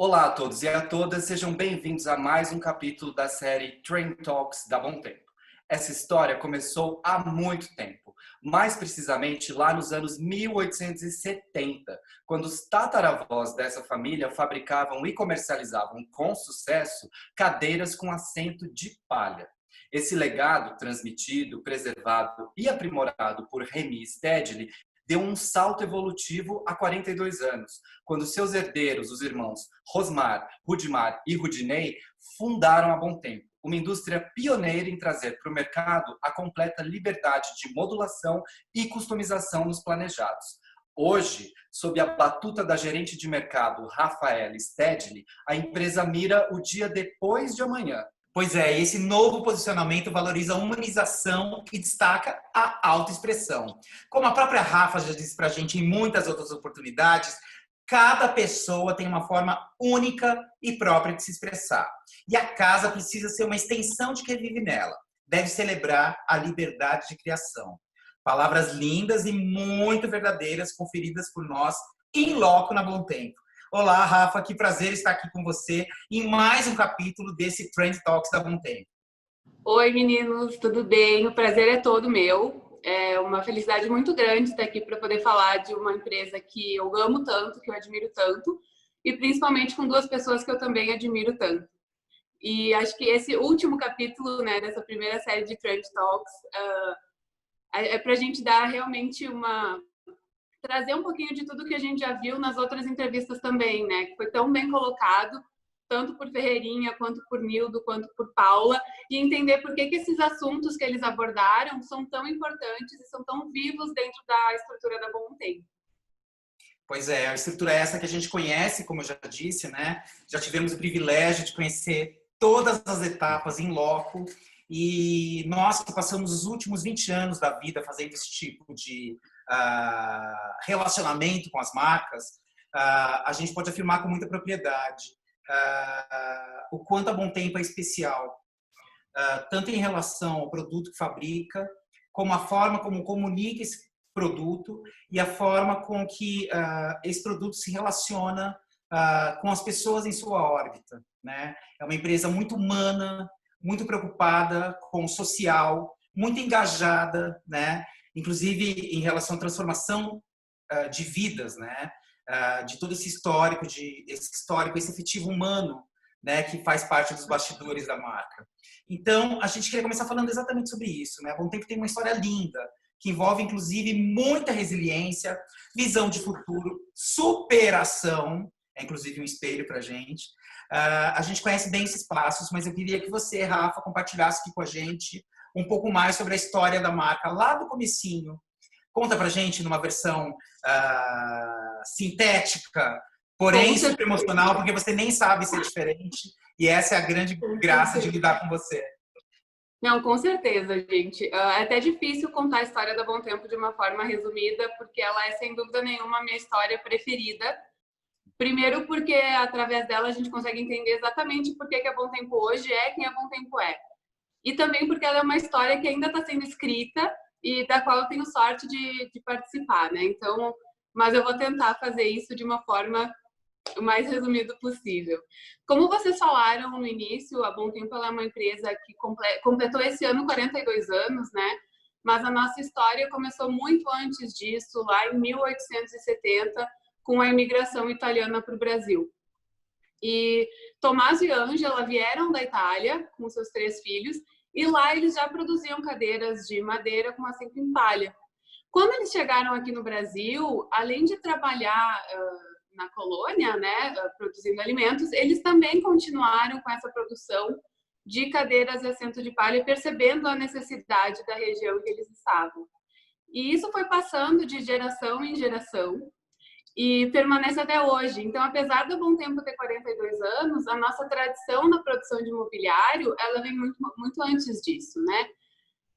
Olá a todos e a todas, sejam bem-vindos a mais um capítulo da série Trend Talks da Bom Tempo. Essa história começou há muito tempo, mais precisamente lá nos anos 1870, quando os tataravós dessa família fabricavam e comercializavam com sucesso cadeiras com assento de palha. Esse legado transmitido, preservado e aprimorado por Remy Stedley deu um salto evolutivo há 42 anos, quando seus herdeiros, os irmãos Rosmar, Rudimar e Rudinei, fundaram a Bom Tempo, uma indústria pioneira em trazer para o mercado a completa liberdade de modulação e customização nos planejados. Hoje, sob a batuta da gerente de mercado Rafaela Stedley, a empresa mira o dia depois de amanhã. Pois é, esse novo posicionamento valoriza a humanização e destaca a autoexpressão. Como a própria Rafa já disse para a gente em muitas outras oportunidades, cada pessoa tem uma forma única e própria de se expressar. E a casa precisa ser uma extensão de quem vive nela. Deve celebrar a liberdade de criação. Palavras lindas e muito verdadeiras conferidas por nós em loco na Bom Tempo. Olá, Rafa, que prazer estar aqui com você em mais um capítulo desse Trend Talks da Bom Tempo. Oi, meninos, tudo bem? O prazer é todo meu. É uma felicidade muito grande estar aqui para poder falar de uma empresa que eu amo tanto, que eu admiro tanto, e principalmente com duas pessoas que eu também admiro tanto. E acho que esse último capítulo, né, dessa primeira série de Trend Talks é para a gente dar realmente trazer um pouquinho de tudo que a gente já viu nas outras entrevistas também, né? Que foi tão bem colocado, tanto por Ferreirinha, quanto por Nildo, quanto por Paula, e entender por que esses assuntos que eles abordaram são tão importantes e são tão vivos dentro da estrutura da Bom Tempo. Pois é, a estrutura é essa que a gente conhece, como eu já disse, né? Já tivemos o privilégio de conhecer todas as etapas em loco, e nós que passamos os últimos 20 anos da vida fazendo esse tipo de relacionamento com as marcas, a gente pode afirmar com muita propriedade o quanto a Bom Tempo é especial, tanto em relação ao produto que fabrica, como a forma como comunica esse produto e a forma com que esse produto se relaciona com as pessoas em sua órbita, né? É uma empresa muito humana, muito preocupada com o social, muito engajada, né? Inclusive em relação à transformação de vidas, né? De todo esse histórico, esse efetivo humano, né? Que faz parte dos bastidores da marca. Então, a gente queria começar falando exatamente sobre isso, né? A Bom Tempo tem uma história linda, que envolve, inclusive, muita resiliência, visão de futuro, superação, é inclusive um espelho para a gente. A gente conhece bem esses passos, mas eu queria que você, Rafa, compartilhasse aqui com a gente um pouco mais sobre a história da marca lá do comecinho. Conta pra gente numa versão sintética, porém super emocional, porque você nem sabe ser diferente, e essa é a grande graça de lidar com você. Não, com certeza, gente. É até difícil contar a história da Bom Tempo de uma forma resumida, porque ela é, sem dúvida nenhuma, a minha história preferida. Primeiro porque, através dela, a gente consegue entender exatamente por que a Bom Tempo hoje é quem a Bom Tempo é. E também porque ela é uma história que ainda está sendo escrita e da qual eu tenho sorte de participar, né? Então, mas eu vou tentar fazer isso de uma forma o mais resumido possível. Como vocês falaram no início, a Bom Tempo ela é uma empresa que completou esse ano 42 anos, né? Mas a nossa história começou muito antes disso, lá em 1870, com a imigração italiana para o Brasil. E Tommaso e Ângela vieram da Itália com seus 3 filhos, e lá eles já produziam cadeiras de madeira com assento em palha. Quando eles chegaram aqui no Brasil, além de trabalhar na colônia, né, produzindo alimentos, eles também continuaram com essa produção de cadeiras de assento de palha, percebendo a necessidade da região em que eles estavam. E isso foi passando de geração em geração e permanece até hoje. Então, apesar do Bom Tempo ter 42 anos, a nossa tradição na produção de mobiliário, ela vem muito, muito antes disso, né?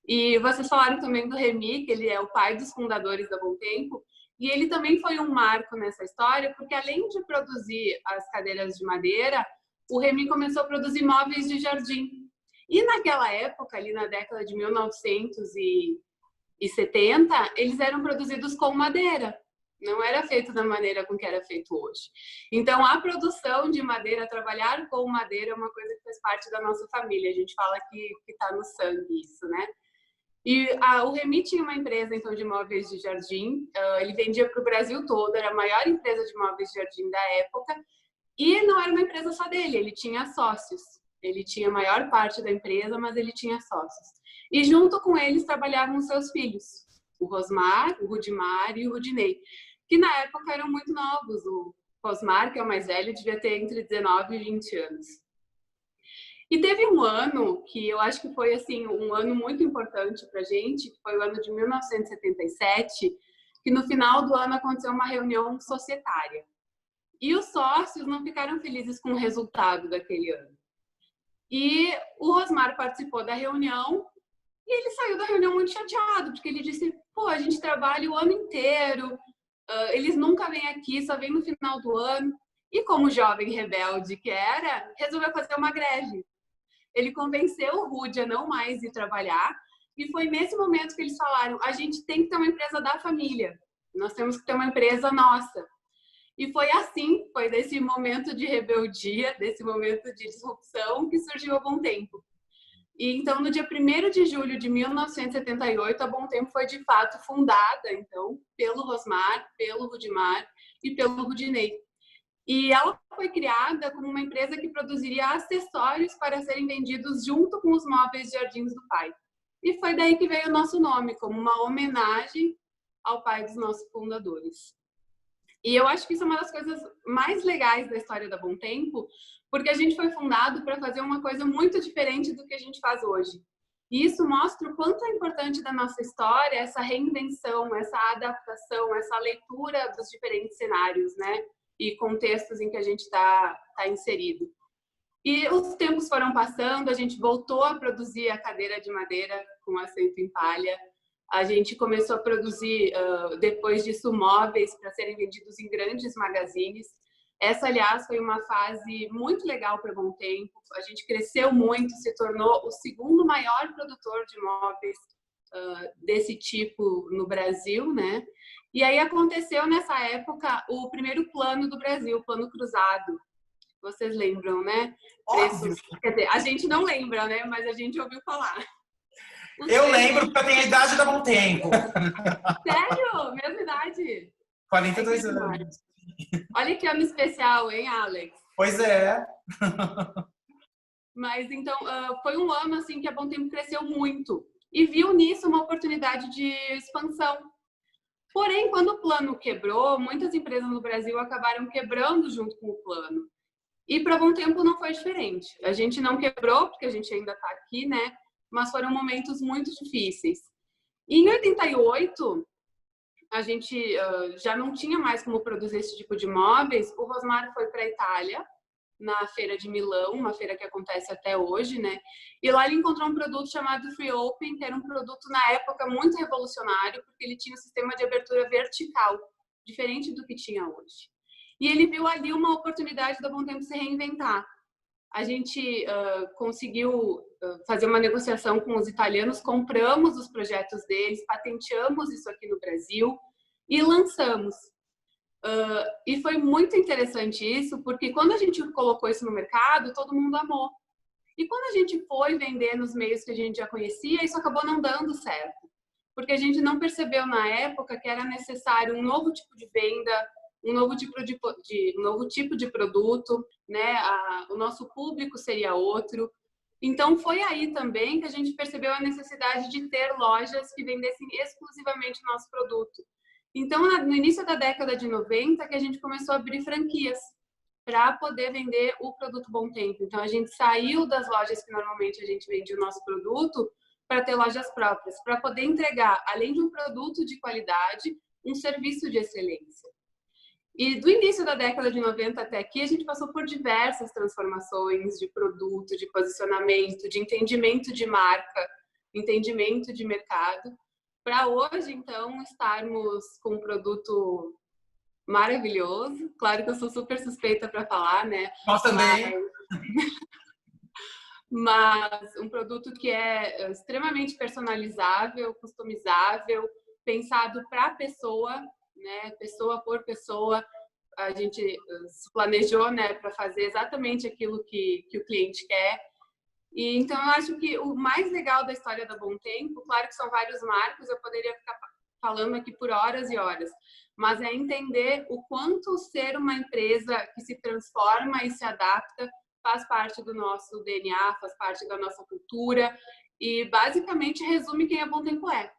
E vocês falaram também do Remy, que ele é o pai dos fundadores da Bom Tempo, e ele também foi um marco nessa história, porque além de produzir as cadeiras de madeira, o Remy começou a produzir móveis de jardim. E naquela época, ali na década de 1970, eles eram produzidos com madeira. Não era feito da maneira com que era feito hoje. Então, a produção de madeira, trabalhar com madeira é uma coisa que faz parte da nossa família. A gente fala que está no sangue isso, né? E o Remy tinha uma empresa, então, de móveis de jardim. Ele vendia para o Brasil todo, era a maior empresa de móveis de jardim da época. E não era uma empresa só dele, ele tinha sócios. Ele tinha a maior parte da empresa, mas ele tinha sócios. E junto com eles trabalhavam seus filhos, o Rosmar, o Rudimar e o Rudinei, que na época eram muito novos. O Rosmar, que é o mais velho, devia ter entre 19 e 20 anos. E teve um ano que eu acho que foi assim um ano muito importante para a gente, que foi o ano de 1977, que no final do ano aconteceu uma reunião societária. E os sócios não ficaram felizes com o resultado daquele ano. E o Rosmar participou da reunião e ele saiu da reunião muito chateado, porque ele disse, pô, a gente trabalha o ano inteiro, eles nunca vêm aqui, só vêm no final do ano. E como jovem rebelde que era, resolveu fazer uma greve. Ele convenceu o Rudy a não mais ir trabalhar e foi nesse momento que eles falaram, a gente tem que ter uma empresa da família, nós temos que ter uma empresa nossa. E foi assim, foi desse momento de rebeldia, desse momento de disrupção que surgiu a Bom Tempo. E então, no dia 1º de julho de 1978, a Bom Tempo foi de fato fundada, então, pelo Rosmar, pelo Rudimar e pelo Rudinei. E ela foi criada como uma empresa que produziria acessórios para serem vendidos junto com os móveis de jardins do pai. E foi daí que veio o nosso nome, como uma homenagem ao pai dos nossos fundadores. E eu acho que isso é uma das coisas mais legais da história da Bom Tempo, porque a gente foi fundado para fazer uma coisa muito diferente do que a gente faz hoje. E isso mostra o quanto é importante da nossa história essa reinvenção, essa adaptação, essa leitura dos diferentes cenários, né? E contextos em que a gente está inserido. E os tempos foram passando, a gente voltou a produzir a cadeira de madeira com assento em palha. A gente começou a produzir, depois disso, móveis para serem vendidos em grandes magazines. Essa, aliás, foi uma fase muito legal para Bom Tempo. A gente cresceu muito, se tornou o segundo maior produtor de móveis desse tipo no Brasil, né? E aí aconteceu, nessa época, o primeiro plano do Brasil, o Plano Cruzado. Vocês lembram, né? Óbvio. Quer dizer, a gente não lembra, né? Mas a gente ouviu falar. Eu lembro porque eu tenho a idade da Bom Tempo. Sério? Mesma idade? 42 anos. Olha que ano especial, hein, Alex? Pois é. Mas, então, foi um ano, assim, que a Bom Tempo cresceu muito. E viu nisso uma oportunidade de expansão. Porém, quando o plano quebrou, muitas empresas no Brasil acabaram quebrando junto com o plano. E para Bom Tempo não foi diferente. A gente não quebrou, porque a gente ainda está aqui, né? Mas foram momentos muito difíceis. E em 88, a gente já não tinha mais como produzir esse tipo de móveis. O Rosmar foi para a Itália, na feira de Milão, uma feira que acontece até hoje, né? E lá ele encontrou um produto chamado Free Open, que era um produto, na época, muito revolucionário, porque ele tinha um sistema de abertura vertical, diferente do que tinha hoje. E ele viu ali uma oportunidade da Bom Tempo se reinventar. A gente conseguiu fazer uma negociação com os italianos, compramos os projetos deles, patenteamos isso aqui no Brasil e lançamos. E foi muito interessante isso, porque quando a gente colocou isso no mercado, todo mundo amou. E quando a gente foi vender nos meios que a gente já conhecia, isso acabou não dando certo. Porque a gente não percebeu na época que era necessário um novo tipo de venda, um novo tipo de produto, né? O nosso público seria outro. Então, foi aí também que a gente percebeu a necessidade de ter lojas que vendessem exclusivamente o nosso produto. Então, no início da década de 90, que a gente começou a abrir franquias para poder vender o produto Bom Tempo. Então, a gente saiu das lojas que normalmente a gente vende o nosso produto para ter lojas próprias, para poder entregar, além de um produto de qualidade, um serviço de excelência. E do início da década de 90 até aqui, a gente passou por diversas transformações de produto, de posicionamento, de entendimento de marca, entendimento de mercado, para hoje, então, estarmos com um produto maravilhoso. Claro que eu sou super suspeita para falar, né? Nós também. Mas um produto que é extremamente personalizável, customizável, pensado para a pessoa, né, pessoa por pessoa, a gente se planejou, né, para fazer exatamente aquilo que o cliente quer. E então eu acho que o mais legal da história da Bom Tempo, claro que são vários marcos, eu poderia ficar falando aqui por horas e horas, mas é entender o quanto ser uma empresa que se transforma e se adapta faz parte do nosso DNA, faz parte da nossa cultura e basicamente resume quem a Bom Tempo é.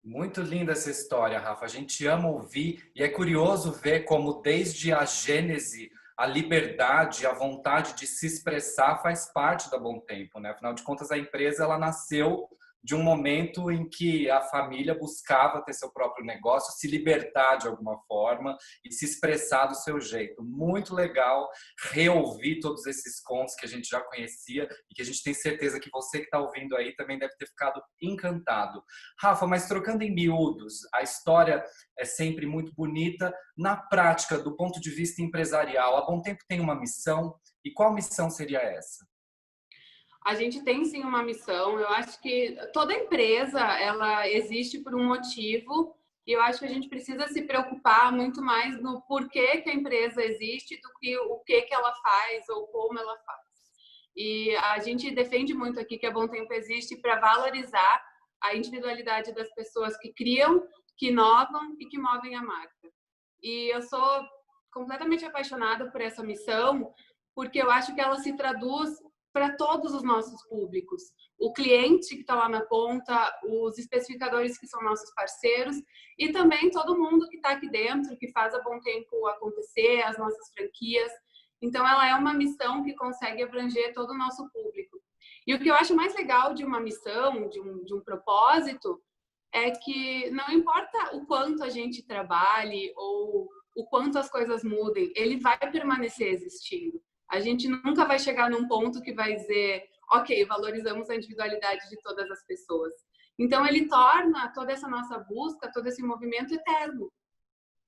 Muito linda essa história, Rafa. A gente ama ouvir e é curioso ver como desde a gênese a liberdade, a vontade de se expressar faz parte da Bom Tempo, né? Afinal de contas, a empresa ela nasceu de um momento em que a família buscava ter seu próprio negócio, se libertar de alguma forma e se expressar do seu jeito. Muito legal reouvir todos esses contos que a gente já conhecia e que a gente tem certeza que você que está ouvindo aí também deve ter ficado encantado. Rafa, mas trocando em miúdos, a história é sempre muito bonita. Na prática, do ponto de vista empresarial, a Bom Tempo tem uma missão? E qual missão seria essa? A gente tem sim uma missão. Eu acho que toda empresa ela existe por um motivo e eu acho que a gente precisa se preocupar muito mais no porquê que a empresa existe do que o que ela faz ou como ela faz. E a gente defende muito aqui que a Bom Tempo existe para valorizar a individualidade das pessoas que criam, que inovam e que movem a marca. E eu sou completamente apaixonada por essa missão porque eu acho que ela se traduz para todos os nossos públicos. O cliente que está lá na ponta, os especificadores que são nossos parceiros e também todo mundo que está aqui dentro, que faz a Bom Tempo acontecer, as nossas franquias. Então, ela é uma missão que consegue abranger todo o nosso público. E o que eu acho mais legal de uma missão, de um propósito, é que não importa o quanto a gente trabalhe ou o quanto as coisas mudem, ele vai permanecer existindo. A gente nunca vai chegar num ponto que vai dizer, ok, valorizamos a individualidade de todas as pessoas. Então, ele torna toda essa nossa busca, todo esse movimento eterno.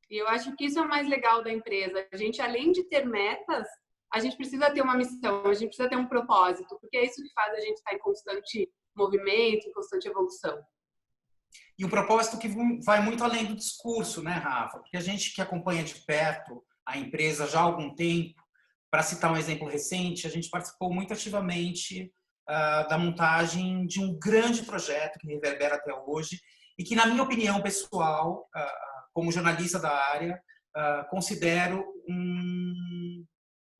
E eu acho que isso é o mais legal da empresa. A gente, além de ter metas, a gente precisa ter uma missão, a gente precisa ter um propósito, porque é isso que faz a gente estar em constante movimento, em constante evolução. E um propósito que vai muito além do discurso, né, Rafa? Porque a gente que acompanha de perto a empresa já há algum tempo, para citar um exemplo recente, a gente participou muito ativamente da montagem de um grande projeto que reverbera até hoje e que, na minha opinião pessoal, como jornalista da área, considero um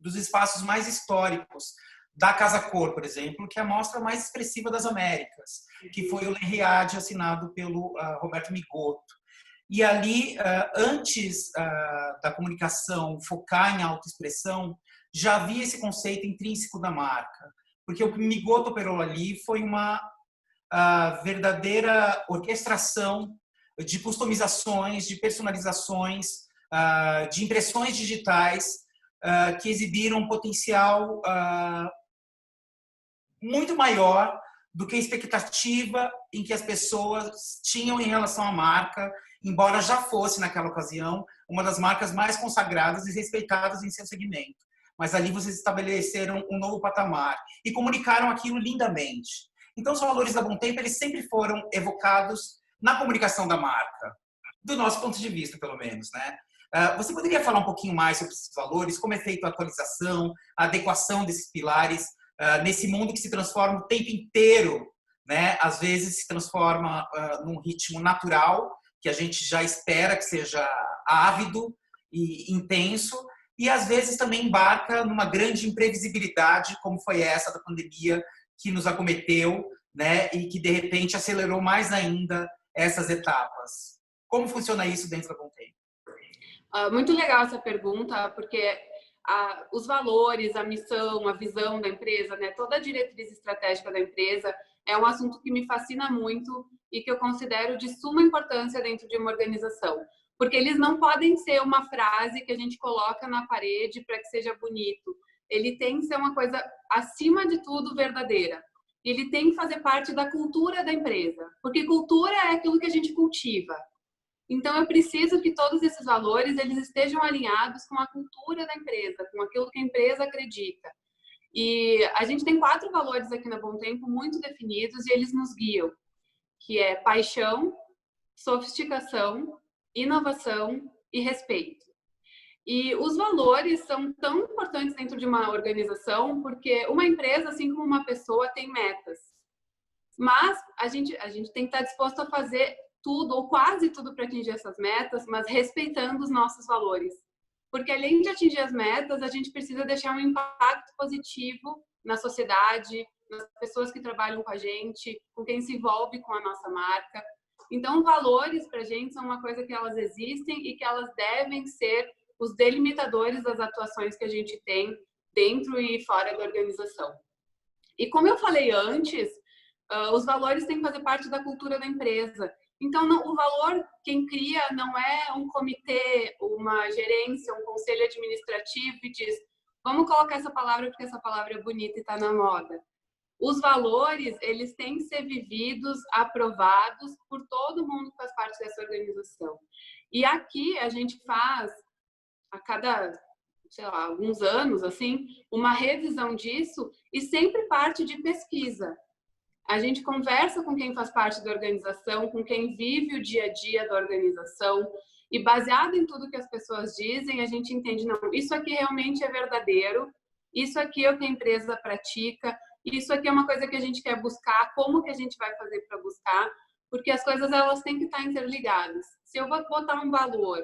dos espaços mais históricos da Casa Cor, por exemplo, que é a mostra mais expressiva das Américas, que foi o L'Henriade, assinado pelo Roberto Migotto. E ali, antes da comunicação focar em autoexpressão, já havia esse conceito intrínseco da marca. Porque o que Migotto operou ali foi uma verdadeira orquestração de customizações, de personalizações, de impressões digitais que exibiram um potencial muito maior do que a expectativa em que as pessoas tinham em relação à marca, embora já fosse, naquela ocasião, uma das marcas mais consagradas e respeitadas em seu segmento. Mas ali vocês estabeleceram um novo patamar e comunicaram aquilo lindamente. Então, os valores da Bom Tempo, eles sempre foram evocados na comunicação da marca, do nosso ponto de vista, pelo menos, né? Você poderia falar um pouquinho mais sobre esses valores, como é feita a atualização, a adequação desses pilares nesse mundo que se transforma o tempo inteiro, né? Às vezes se transforma num ritmo natural, que a gente já espera que seja ávido e intenso, e às vezes também embarca numa grande imprevisibilidade, como foi essa da pandemia que nos acometeu, né? E que de repente acelerou mais ainda essas etapas. Como funciona isso dentro da Bom Tempo? Muito legal essa pergunta, porque os valores, a missão, a visão da empresa, né? Toda a diretriz estratégica da empresa é um assunto que me fascina muito e que eu considero de suma importância dentro de uma organização. Porque eles não podem ser uma frase que a gente coloca na parede para que seja bonito. Ele tem que ser uma coisa, acima de tudo, verdadeira. Ele tem que fazer parte da cultura da empresa. Porque cultura é aquilo que a gente cultiva. Então, eu preciso que todos esses valores eles estejam alinhados com a cultura da empresa, com aquilo que a empresa acredita. E a gente tem 4 valores aqui na Bom Tempo muito definidos e eles nos guiam, que é paixão, sofisticação, inovação e respeito. E os valores são tão importantes dentro de uma organização, porque uma empresa, assim como uma pessoa, tem metas. Mas a gente tem que estar disposto a fazer tudo, ou quase tudo, para atingir essas metas, mas respeitando os nossos valores. Porque além de atingir as metas, a gente precisa deixar um impacto positivo na sociedade, nas pessoas que trabalham com a gente, com quem se envolve com a nossa marca. Então, valores para a gente são uma coisa que elas existem e que elas devem ser os delimitadores das atuações que a gente tem dentro e fora da organização. E como eu falei antes, os valores têm que fazer parte da cultura da empresa. Então, o valor, quem cria não é um comitê, uma gerência, um conselho administrativo e diz, vamos colocar essa palavra porque essa palavra é bonita e está na moda. Os valores, eles têm que ser vividos, aprovados por todo mundo que faz parte dessa organização. E aqui a gente faz, a cada, sei lá, alguns anos, assim, uma revisão disso e sempre parte de pesquisa. A gente conversa com quem faz parte da organização, com quem vive o dia a dia da organização e baseado em tudo que as pessoas dizem, a gente entende, não, isso aqui realmente é verdadeiro, isso aqui é o que a empresa pratica, isso aqui é uma coisa que a gente quer buscar, como que a gente vai fazer para buscar, porque as coisas elas têm que estar interligadas. Se eu vou botar um valor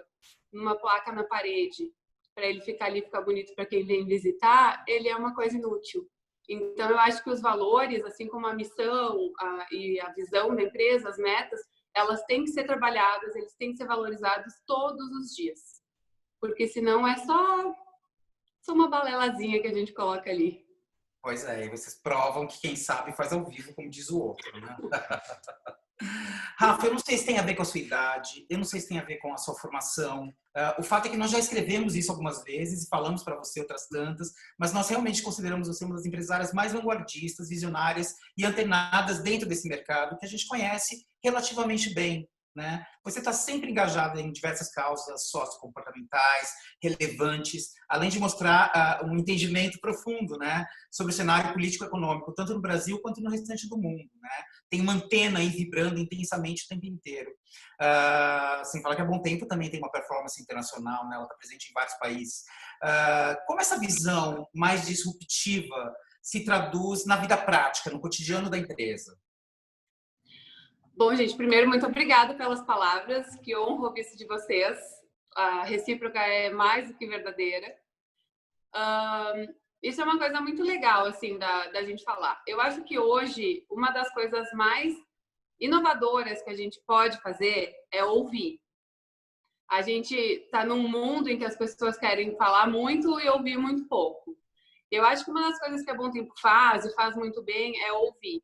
numa placa na parede para ele ficar ali, ficar bonito para quem vem visitar, ele é uma coisa inútil. Então, eu acho que os valores, assim como a missão e a visão da empresa, as metas, elas têm que ser trabalhadas, eles têm que ser valorizados todos os dias. Porque senão é só uma balelazinha que a gente coloca ali. Pois é, e vocês provam que quem sabe faz ao vivo, como diz o outro, né? Rafa, eu não sei se tem a ver com a sua idade, eu não sei se tem a ver com a sua formação. O fato é que nós já escrevemos isso algumas vezes e falamos para você outras tantas, mas nós realmente consideramos você uma das empresárias mais vanguardistas, visionárias e antenadas dentro desse mercado que a gente conhece relativamente bem, né? Você está sempre engajada em diversas causas sociocomportamentais, relevantes, além de mostrar um entendimento profundo, né, sobre o cenário político-econômico, tanto no Brasil quanto no restante do mundo, né? Tem uma antena aí vibrando intensamente o tempo inteiro. Sem falar que a Bom Tempo também tem uma performance internacional, né? Ela está presente em vários países. Como essa visão mais disruptiva se traduz na vida prática, no cotidiano da empresa? Bom, gente, primeiro, muito obrigada pelas palavras, que honra ouvir isso de vocês. A recíproca é mais do que verdadeira. Isso é uma coisa muito legal, assim, da gente falar. Eu acho que hoje, uma das coisas mais inovadoras que a gente pode fazer é ouvir. A gente está num mundo em que as pessoas querem falar muito e ouvir muito pouco. Eu acho que uma das coisas que a Bom Tempo faz, e faz muito bem, é ouvir.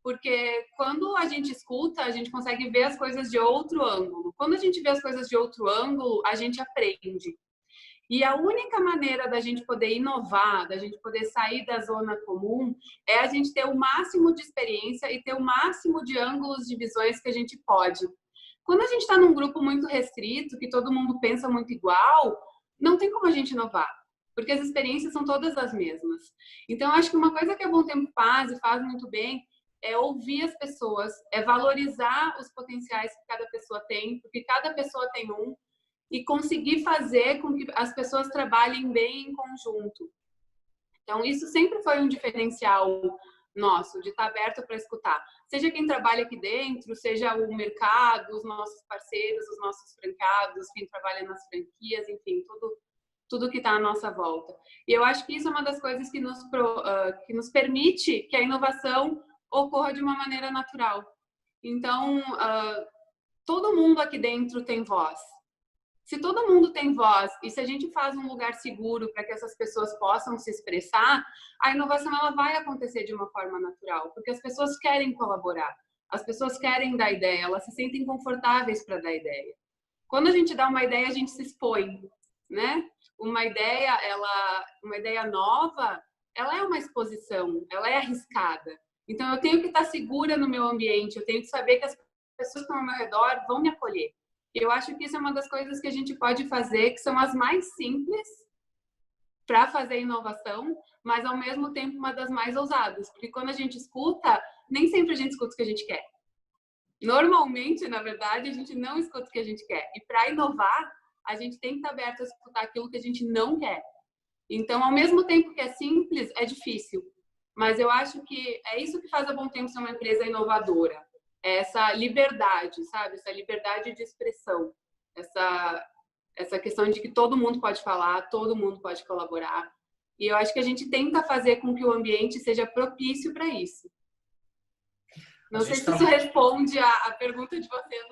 Porque quando a gente escuta, a gente consegue ver as coisas de outro ângulo. Quando a gente vê as coisas de outro ângulo, a gente aprende. E a única maneira da gente poder inovar, da gente poder sair da zona comum, é a gente ter o máximo de experiência e ter o máximo de ângulos de visões que a gente pode. Quando a gente está num grupo muito restrito, que todo mundo pensa muito igual, não tem como a gente inovar. Porque as experiências são todas as mesmas. Então, acho que uma coisa que a Bom Tempo faz, e faz muito bem, é ouvir as pessoas, é valorizar os potenciais que cada pessoa tem, porque cada pessoa tem um, e conseguir fazer com que as pessoas trabalhem bem em conjunto. Então, isso sempre foi um diferencial nosso, de estar aberto para escutar. Seja quem trabalha aqui dentro, seja o mercado, os nossos parceiros, os nossos franqueados, quem trabalha nas franquias, enfim, tudo que está à nossa volta. E eu acho que isso é uma das coisas que nos permite que a inovação ocorra de uma maneira natural. Então, todo mundo aqui dentro tem voz. Se todo mundo tem voz e se a gente faz um lugar seguro para que essas pessoas possam se expressar, a inovação ela vai acontecer de uma forma natural, porque as pessoas querem colaborar, as pessoas querem dar ideia, elas se sentem confortáveis para dar ideia. Quando a gente dá uma ideia, a gente se expõe, né? Uma ideia nova, ela é uma exposição, ela é arriscada. Então, eu tenho que estar segura no meu ambiente, eu tenho que saber que as pessoas que estão ao meu redor vão me acolher. E eu acho que isso é uma das coisas que a gente pode fazer, que são as mais simples para fazer inovação, mas, ao mesmo tempo, uma das mais ousadas. Porque quando a gente escuta, nem sempre a gente escuta o que a gente quer. Normalmente, na verdade, a gente não escuta o que a gente quer. E para inovar, a gente tem que estar aberto a escutar aquilo que a gente não quer. Então, ao mesmo tempo que é simples, é difícil. Mas eu acho que é isso que faz a Bom Tempo ser uma empresa inovadora. É essa liberdade, sabe? Essa liberdade de expressão. Essa questão de que todo mundo pode falar, todo mundo pode colaborar. E eu acho que a gente tenta fazer com que o ambiente seja propício para isso. Não sei se isso responde a pergunta de vocês.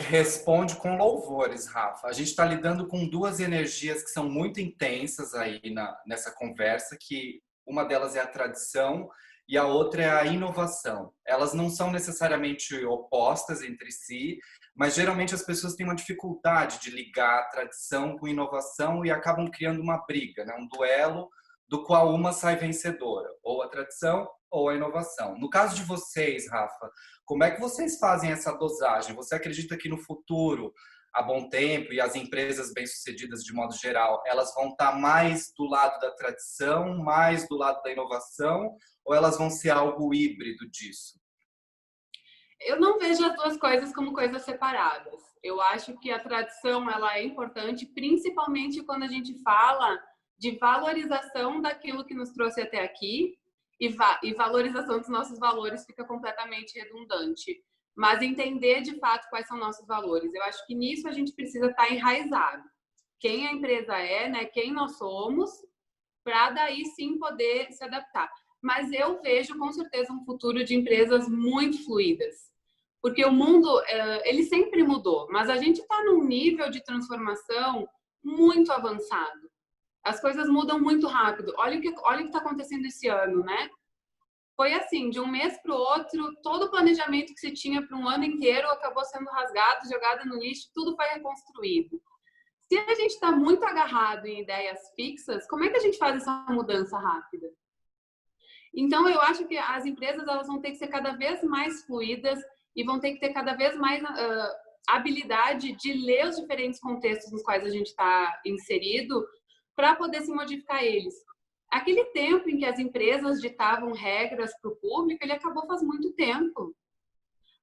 Responde com louvores, Rafa. A gente está lidando com duas energias que são muito intensas aí nessa conversa, que uma delas é a tradição e a outra é a inovação. Elas não são necessariamente opostas entre si, mas geralmente as pessoas têm uma dificuldade de ligar a tradição com inovação e acabam criando uma briga, né? Um duelo do qual uma sai vencedora, ou a tradição ou a inovação. No caso de vocês, Rafa, como é que vocês fazem essa dosagem? Você acredita que no futuro, a Bom Tempo e as empresas bem-sucedidas de modo geral, elas vão estar mais do lado da tradição, mais do lado da inovação, ou elas vão ser algo híbrido disso? Eu não vejo as duas coisas como coisas separadas. Eu acho que a tradição ela é importante, principalmente quando a gente fala de valorização daquilo que nos trouxe até aqui e valorização dos nossos valores fica completamente redundante. Mas entender de fato quais são nossos valores. Eu acho que nisso a gente precisa estar enraizado. Quem a empresa é, né? Quem nós somos, para daí sim poder se adaptar. Mas eu vejo com certeza um futuro de empresas muito fluidas. Porque o mundo, ele sempre mudou, mas a gente está num nível de transformação muito avançado. As coisas mudam muito rápido. Olha o que está acontecendo esse ano, né? Foi assim, de um mês para o outro, todo o planejamento que se tinha para um ano inteiro acabou sendo rasgado, jogado no lixo, tudo foi reconstruído. Se a gente está muito agarrado em ideias fixas, como é que a gente faz essa mudança rápida? Então, eu acho que as empresas elas vão ter que ser cada vez mais fluidas e vão ter que ter cada vez mais habilidade de ler os diferentes contextos nos quais a gente está inserido para poder se modificar eles. Aquele tempo em que as empresas ditavam regras para o público, ele acabou faz muito tempo.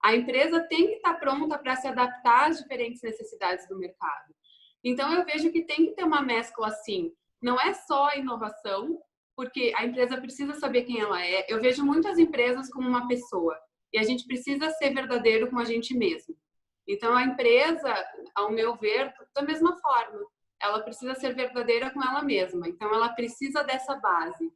A empresa tem que estar pronta para se adaptar às diferentes necessidades do mercado. Então, eu vejo que tem que ter uma mescla assim. Não é só a inovação, porque a empresa precisa saber quem ela é. Eu vejo muitas empresas como uma pessoa e a gente precisa ser verdadeiro com a gente mesmo. Então, a empresa, ao meu ver, da mesma forma, ela precisa ser verdadeira com ela mesma. Então, ela precisa dessa base.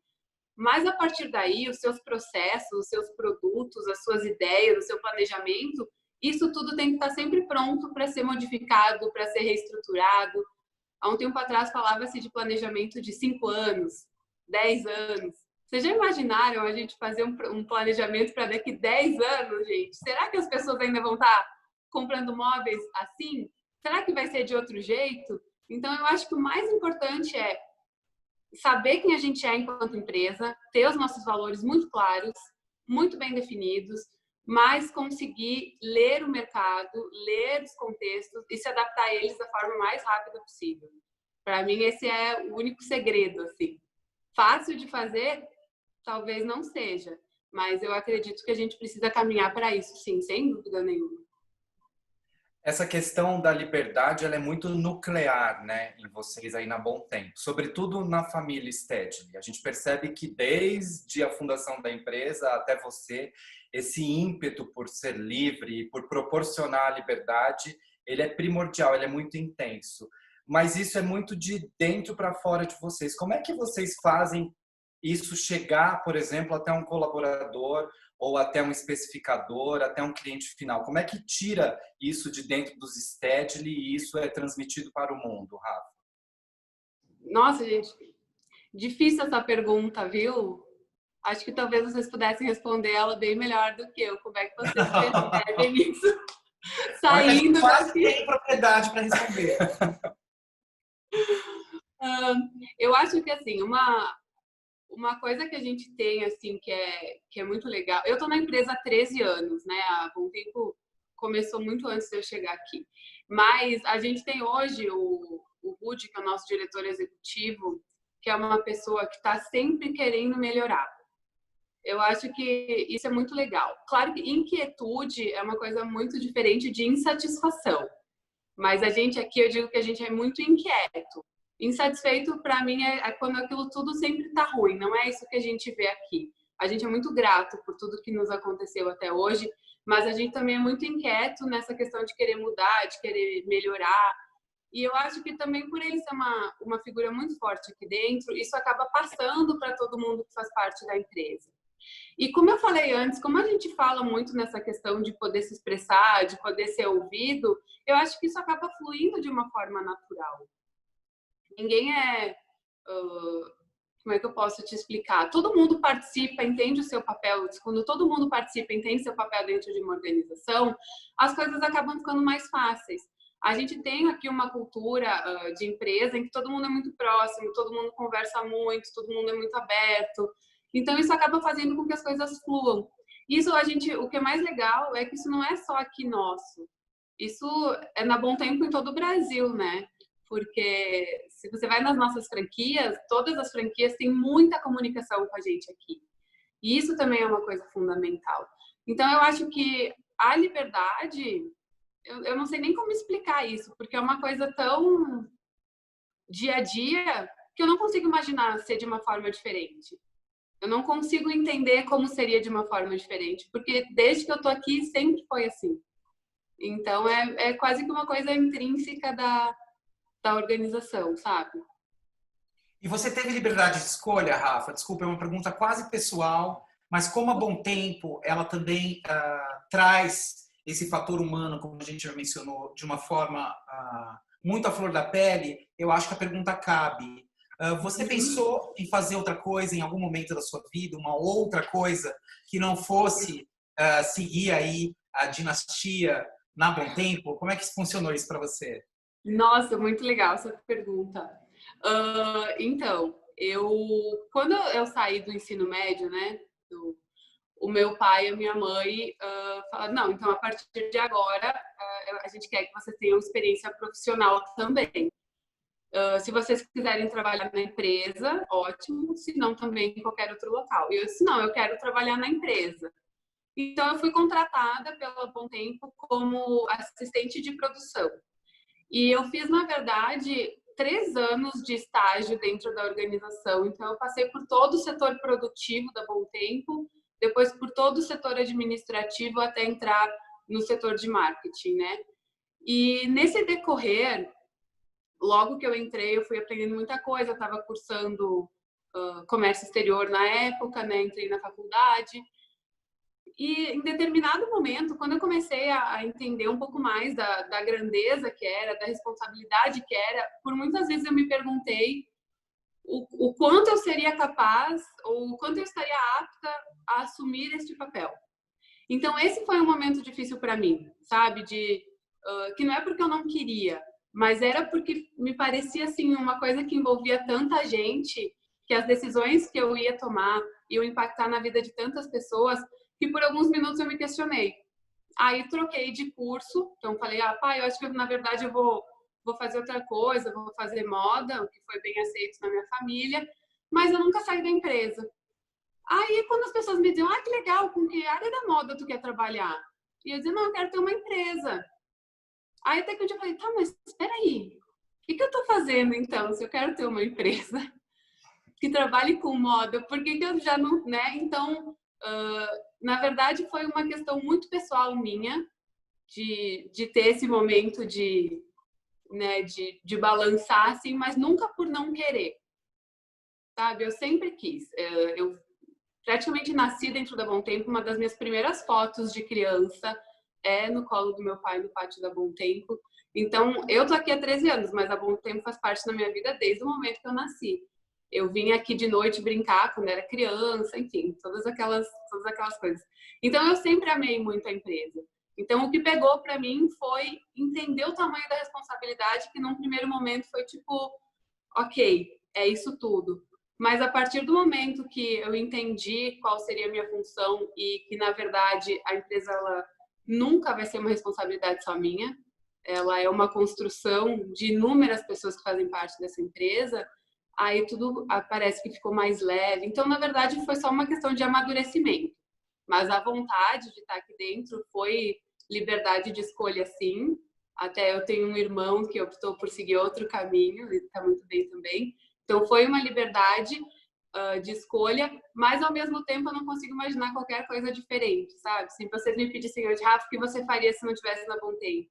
Mas, a partir daí, os seus processos, os seus produtos, as suas ideias, o seu planejamento, isso tudo tem que estar sempre pronto para ser modificado, para ser reestruturado. Há um tempo atrás, falava-se de planejamento de 5 anos, 10 anos. Vocês já imaginaram a gente fazer um planejamento para daqui 10 anos, gente? Será que as pessoas ainda vão estar comprando móveis assim? Será que vai ser de outro jeito? Então, eu acho que o mais importante é saber quem a gente é enquanto empresa, ter os nossos valores muito claros, muito bem definidos, mas conseguir ler o mercado, ler os contextos e se adaptar a eles da forma mais rápida possível. Para mim, esse é o único segredo, assim. Fácil de fazer? Talvez não seja, mas eu acredito que a gente precisa caminhar para isso, sim, sem dúvida nenhuma. Essa questão da liberdade, ela é muito nuclear, né, em vocês aí na Bom Tempo, sobretudo na família Stedley. A gente percebe que desde a fundação da empresa até você, esse ímpeto por ser livre e por proporcionar a liberdade, ele é primordial, ele é muito intenso. Mas isso é muito de dentro para fora de vocês. Como é que vocês fazem isso chegar, por exemplo, até um colaborador ou até um especificador, até um cliente final? Como é que tira isso de dentro dos Stedley e isso é transmitido para o mundo, Rafa? Nossa, gente, difícil essa pergunta, viu? Acho que talvez vocês pudessem responder ela bem melhor do que eu. Como é que vocês percebem isso? Saindo daqui. Tem propriedade para responder. Eu acho que, assim, uma coisa que a gente tem, assim, que é muito legal... Eu estou na empresa há 13 anos, né? Há um tempo começou muito antes de eu chegar aqui. Mas a gente tem hoje o Rudy, que é o nosso diretor executivo, que é uma pessoa que está sempre querendo melhorar. Eu acho que isso é muito legal. Claro que inquietude é uma coisa muito diferente de insatisfação. Mas a gente aqui, eu digo que a gente é muito inquieto. Insatisfeito, para mim, é quando aquilo tudo sempre está ruim. Não é isso que a gente vê aqui. A gente é muito grato por tudo que nos aconteceu até hoje, mas a gente também é muito inquieto nessa questão de querer mudar, de querer melhorar. E eu acho que também por ele ser uma figura muito forte aqui dentro, isso acaba passando para todo mundo que faz parte da empresa. E como eu falei antes, como a gente fala muito nessa questão de poder se expressar, de poder ser ouvido, eu acho que isso acaba fluindo de uma forma natural. Ninguém é... como é que eu posso te explicar? Todo mundo participa, entende o seu papel. Quando todo mundo participa, entende seu papel dentro de uma organização, as coisas acabam ficando mais fáceis. A gente tem aqui uma cultura de empresa em que todo mundo é muito próximo, todo mundo conversa muito, todo mundo é muito aberto. Então, isso acaba fazendo com que as coisas fluam. Isso, o que é mais legal é que isso não é só aqui nosso. Isso é na Bom Tempo em todo o Brasil, né? Porque se você vai nas nossas franquias, todas as franquias têm muita comunicação com a gente aqui. E isso também é uma coisa fundamental. Então, eu acho que a liberdade, eu não sei nem como explicar isso, porque é uma coisa tão dia a dia que eu não consigo imaginar ser de uma forma diferente. Eu não consigo entender como seria de uma forma diferente, porque desde que eu tô aqui sempre foi assim. Então é quase que uma coisa intrínseca da organização, sabe? E você teve liberdade de escolha, Rafa? Desculpa, é uma pergunta quase pessoal, mas como a Bom Tempo, ela também traz esse fator humano, como a gente já mencionou, de uma forma muito à flor da pele, eu acho que a pergunta cabe. Você pensou em fazer outra coisa em algum momento da sua vida, uma outra coisa que não fosse seguir aí a dinastia na Bom Tempo? Como é que funcionou isso para você? Nossa, muito legal essa pergunta. Então, quando eu saí do ensino médio, né, o meu pai e a minha mãe falaram, não, então a partir de agora a gente quer que você tenha uma experiência profissional também. Se vocês quiserem trabalhar na empresa, ótimo, se não também em qualquer outro local. E eu disse, não, eu quero trabalhar na empresa. Então eu fui contratada pela Bom Tempo como assistente de produção. E eu fiz, na verdade, 3 anos de estágio dentro da organização. Então eu passei por todo o setor produtivo da Bom Tempo, depois por todo o setor administrativo até entrar no setor de marketing, né? E nesse decorrer, logo que eu entrei, eu fui aprendendo muita coisa. Eu estava cursando comércio exterior na época, né? Entrei na faculdade. E em determinado momento, quando eu comecei a entender um pouco mais da grandeza que era, da responsabilidade que era, por muitas vezes eu me perguntei o quanto eu seria capaz ou o quanto eu estaria apta a assumir este papel. Então, esse foi um momento difícil para mim, sabe? Que não é porque eu não queria, mas era porque me parecia assim uma coisa que envolvia tanta gente, que as decisões que eu ia tomar iam impactar na vida de tantas pessoas, que por alguns minutos eu me questionei. Aí troquei de curso, então falei, pai, eu acho que na verdade eu vou fazer outra coisa, vou fazer moda, o que foi bem aceito na minha família, mas eu nunca saí da empresa. Aí quando as pessoas me diziam, que legal, com que área da moda tu quer trabalhar? E eu dizia, não, eu quero ter uma empresa. Aí até que um dia eu falei, tá, mas espera aí, o que eu tô fazendo então, se eu quero ter uma empresa que trabalhe com moda, por que eu já não, né? Então, na verdade, foi uma questão muito pessoal minha, de ter esse momento de balançar, assim, mas nunca por não querer, sabe? Eu sempre quis. Eu praticamente nasci dentro da Bom Tempo. Uma das minhas primeiras fotos de criança é no colo do meu pai, no pátio da Bom Tempo. Então, eu tô aqui há 13 anos, mas a Bom Tempo faz parte da minha vida desde o momento que eu nasci. Eu vinha aqui de noite brincar quando era criança, enfim, todas aquelas coisas. Então, eu sempre amei muito a empresa. Então, o que pegou para mim foi entender o tamanho da responsabilidade, que num primeiro momento foi tipo, ok, é isso tudo. Mas a partir do momento que eu entendi qual seria a minha função e que, na verdade, a empresa ela nunca vai ser uma responsabilidade só minha, ela é uma construção de inúmeras pessoas que fazem parte dessa empresa. aí tudo parece que ficou mais leve. Então, na verdade, foi só uma questão de amadurecimento. Mas a vontade de estar aqui dentro foi liberdade de escolha, sim. Até eu tenho um irmão que optou por seguir outro caminho, ele está muito bem também. Então, foi uma liberdade de escolha, mas ao mesmo tempo eu não consigo imaginar qualquer coisa diferente, sabe? Se vocês me pedissem hoje, Rafa, o que você faria se não tivesse na Bom Tempo?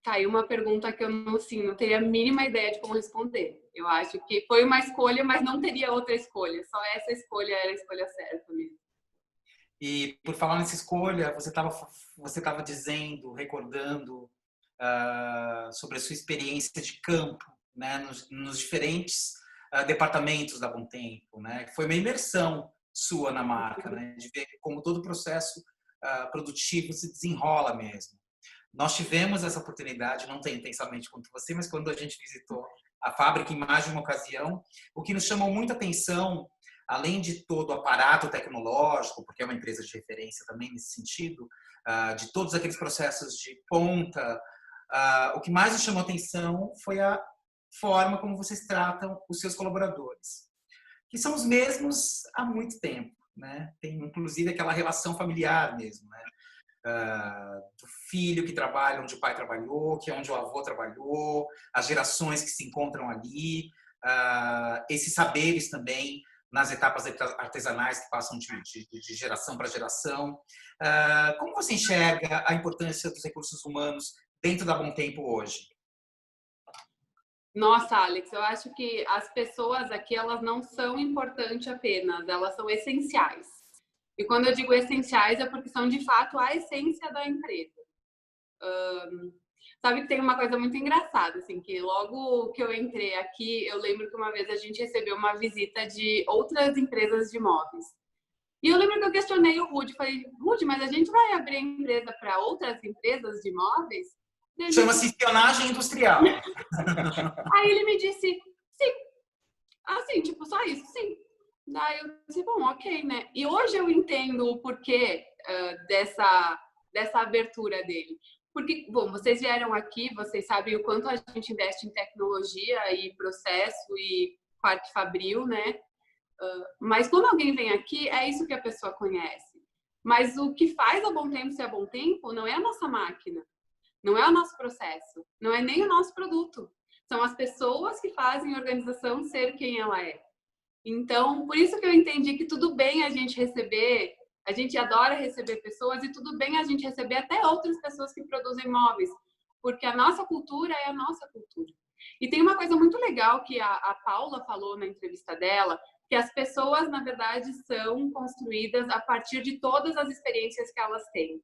Tá aí uma pergunta que eu não, assim, não teria a mínima ideia de como responder. Eu acho que foi uma escolha, mas não teria outra escolha. Só essa escolha era a escolha certa mesmo. E por falar nessa escolha, você estava dizendo, recordando sobre a sua experiência de campo, né, nos diferentes departamentos da Bom Tempo, né? Foi uma imersão sua na marca, né, de ver como todo o processo produtivo se desenrola mesmo. Nós tivemos essa oportunidade, não tão intensamente quanto você, mas quando a gente visitou a fábrica em mais de uma ocasião, o que nos chamou muita atenção, além de todo o aparato tecnológico, porque é uma empresa de referência também nesse sentido, de todos aqueles processos de ponta, o que mais nos chamou atenção foi a forma como vocês tratam os seus colaboradores, que são os mesmos há muito tempo, né? Tem inclusive aquela relação familiar mesmo, né? Do filho que trabalha onde o pai trabalhou, que é onde o avô trabalhou, as gerações que se encontram ali, esses saberes também nas etapas artesanais que passam de geração para geração. Como você enxerga a importância dos recursos humanos dentro da Bom Tempo hoje? Nossa, Alex, eu acho que as pessoas aqui, elas não são importantes apenas, elas são essenciais. E quando eu digo essenciais é porque são, de fato, a essência da empresa. Sabe que tem uma coisa muito engraçada, assim, que logo que eu entrei aqui, eu lembro que uma vez a gente recebeu uma visita de outras empresas de imóveis. E eu lembro que eu questionei o Rudy, falei, Rudy, mas a gente vai abrir a empresa para outras empresas de imóveis? Chama-se espionagem industrial. Aí ele me disse, sim. Assim, tipo, só isso, sim. Daí eu disse, bom, ok, né? E hoje eu entendo o porquê dessa abertura dele. Porque, bom, vocês vieram aqui, vocês sabem o quanto a gente investe em tecnologia e processo e parque fabril, né? Mas quando alguém vem aqui, é isso que a pessoa conhece. Mas o que faz a Bom Tempo ser a Bom Tempo não é a nossa máquina, não é o nosso processo, não é nem o nosso produto. São as pessoas que fazem a organização ser quem ela é. Então, por isso que eu entendi que tudo bem a gente receber, a gente adora receber pessoas e tudo bem a gente receber até outras pessoas que produzem móveis, porque a nossa cultura é a nossa cultura. E tem uma coisa muito legal que a Paula falou na entrevista dela, que as pessoas, na verdade, são construídas a partir de todas as experiências que elas têm.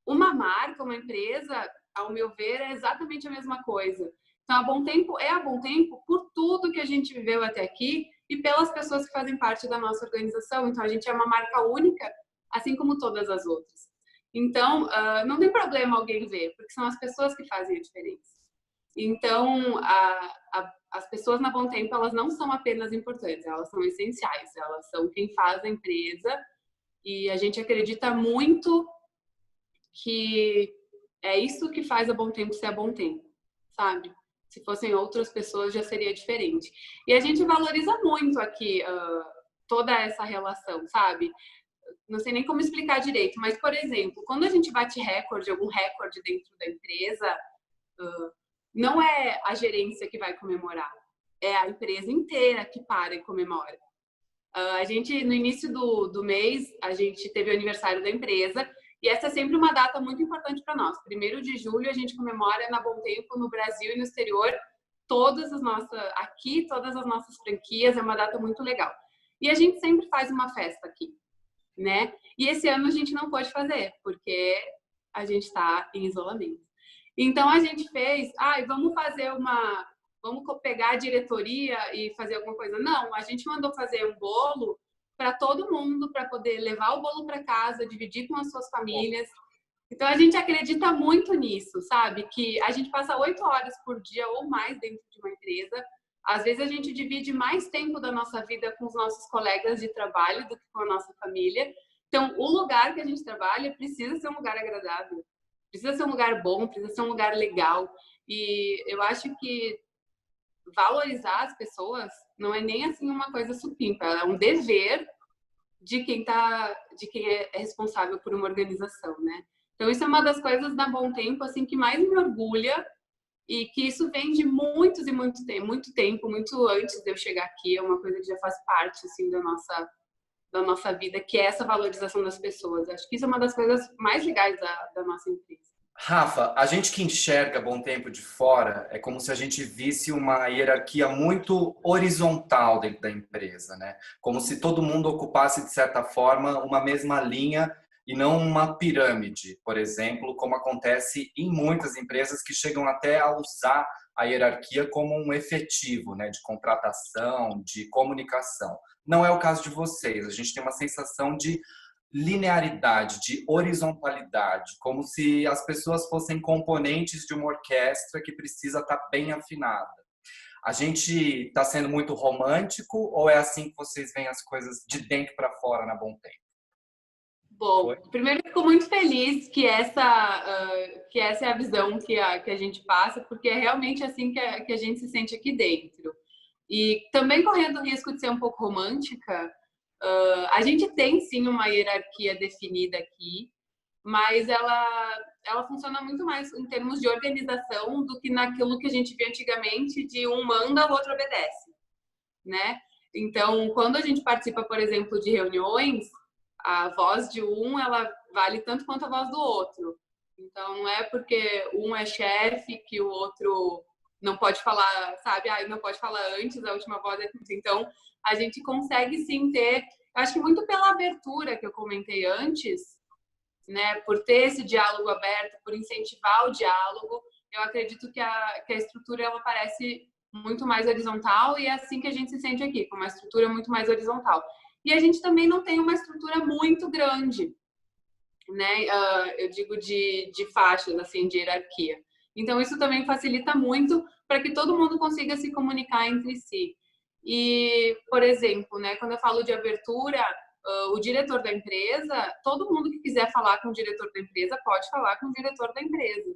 Uma marca, uma empresa, ao meu ver, é exatamente a mesma coisa. Então, a Bom Tempo é a Bom Tempo por tudo que a gente viveu até aqui e pelas pessoas que fazem parte da nossa organização. Então, a gente é uma marca única, assim como todas as outras. Então, não tem problema alguém ver, porque são as pessoas que fazem a diferença. Então, as pessoas na Bom Tempo, elas não são apenas importantes, elas são essenciais, elas são quem faz a empresa e a gente acredita muito que é isso que faz a Bom Tempo ser a Bom Tempo, sabe? Se fossem outras pessoas já seria diferente. E a gente valoriza muito aqui toda essa relação, sabe? Não sei nem como explicar direito, mas, por exemplo, quando a gente bate recorde, algum recorde dentro da empresa, não é a gerência que vai comemorar, é a empresa inteira que para e comemora. A gente, no início do mês, a gente teve o aniversário da empresa e essa é sempre uma data muito importante para nós. 1º de julho a gente comemora na Bom Tempo, no Brasil e no exterior, todas as nossas franquias, é uma data muito legal. E a gente sempre faz uma festa aqui, né? E esse ano a gente não pôde fazer, porque a gente está em isolamento. Então a gente fez, vamos pegar a diretoria e fazer alguma coisa. Não, a gente mandou fazer um bolo para todo mundo, para poder levar o bolo para casa, dividir com as suas famílias. Então, a gente acredita muito nisso, sabe? Que a gente passa 8 horas por dia ou mais dentro de uma empresa. Às vezes, a gente divide mais tempo da nossa vida com os nossos colegas de trabalho do que com a nossa família. Então, o lugar que a gente trabalha precisa ser um lugar agradável. Precisa ser um lugar bom, precisa ser um lugar legal. E eu acho que valorizar as pessoas não é nem assim uma coisa supimpa, é um dever de quem é responsável por uma organização, né? Então isso é uma das coisas da Bom Tempo assim que mais me orgulha e que isso vem de muito tempo, muito antes de eu chegar aqui, é uma coisa que já faz parte assim da nossa vida, que é essa valorização das pessoas. Acho que isso é uma das coisas mais legais da nossa empresa. Rafa, a gente que enxerga Bom Tempo de fora é como se a gente visse uma hierarquia muito horizontal dentro da empresa, né? Como se todo mundo ocupasse, de certa forma, uma mesma linha e não uma pirâmide, por exemplo, como acontece em muitas empresas que chegam até a usar a hierarquia como um efetivo, né, de contratação, de comunicação. Não é o caso de vocês. A gente tem uma sensação de linearidade, de horizontalidade, como se as pessoas fossem componentes de uma orquestra que precisa estar bem afinada. A gente está sendo muito romântico ou é assim que vocês veem as coisas de dentro para fora na Bom Tempo? Bom, primeiro eu fico muito feliz que essa é a visão que a gente passa, porque é realmente assim que a gente se sente aqui dentro. E também correndo o risco de ser um pouco romântica, a gente tem sim uma hierarquia definida aqui, mas ela funciona muito mais em termos de organização do que naquilo que a gente via antigamente de um manda, o outro obedece, né? Então, quando a gente participa, por exemplo, de reuniões, a voz de um, ela vale tanto quanto a voz do outro. Então, não é porque um é chefe que o outro não pode falar, sabe? Não pode falar antes, a última voz é... Então, a gente consegue sim ter... Acho que muito pela abertura que eu comentei antes, né? Por ter esse diálogo aberto, por incentivar o diálogo, eu acredito que a estrutura, ela parece muito mais horizontal e é assim que a gente se sente aqui, com uma estrutura muito mais horizontal. E a gente também não tem uma estrutura muito grande, né? Eu digo de faixas, assim, de hierarquia. Então, isso também facilita muito para que todo mundo consiga se comunicar entre si. E, por exemplo, né, quando eu falo de abertura, o diretor da empresa, todo mundo que quiser falar com o diretor da empresa pode falar com o diretor da empresa.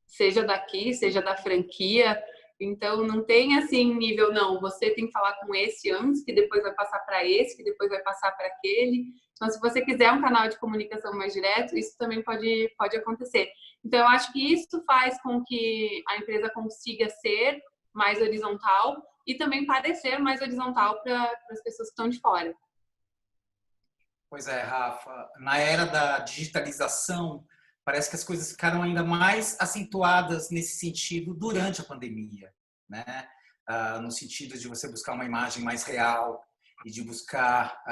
Seja daqui, seja da franquia. Então, não tem assim nível, não, você tem que falar com esse antes, que depois vai passar para esse, que depois vai passar para aquele. Então, se você quiser um canal de comunicação mais direto, isso também pode acontecer. Então, eu acho que isso faz com que a empresa consiga ser mais horizontal e também parecer mais horizontal para as pessoas que estão de fora. Pois é, Rafa, na era da digitalização, parece que as coisas ficaram ainda mais acentuadas nesse sentido durante a pandemia, né? No sentido de você buscar uma imagem mais real e de buscar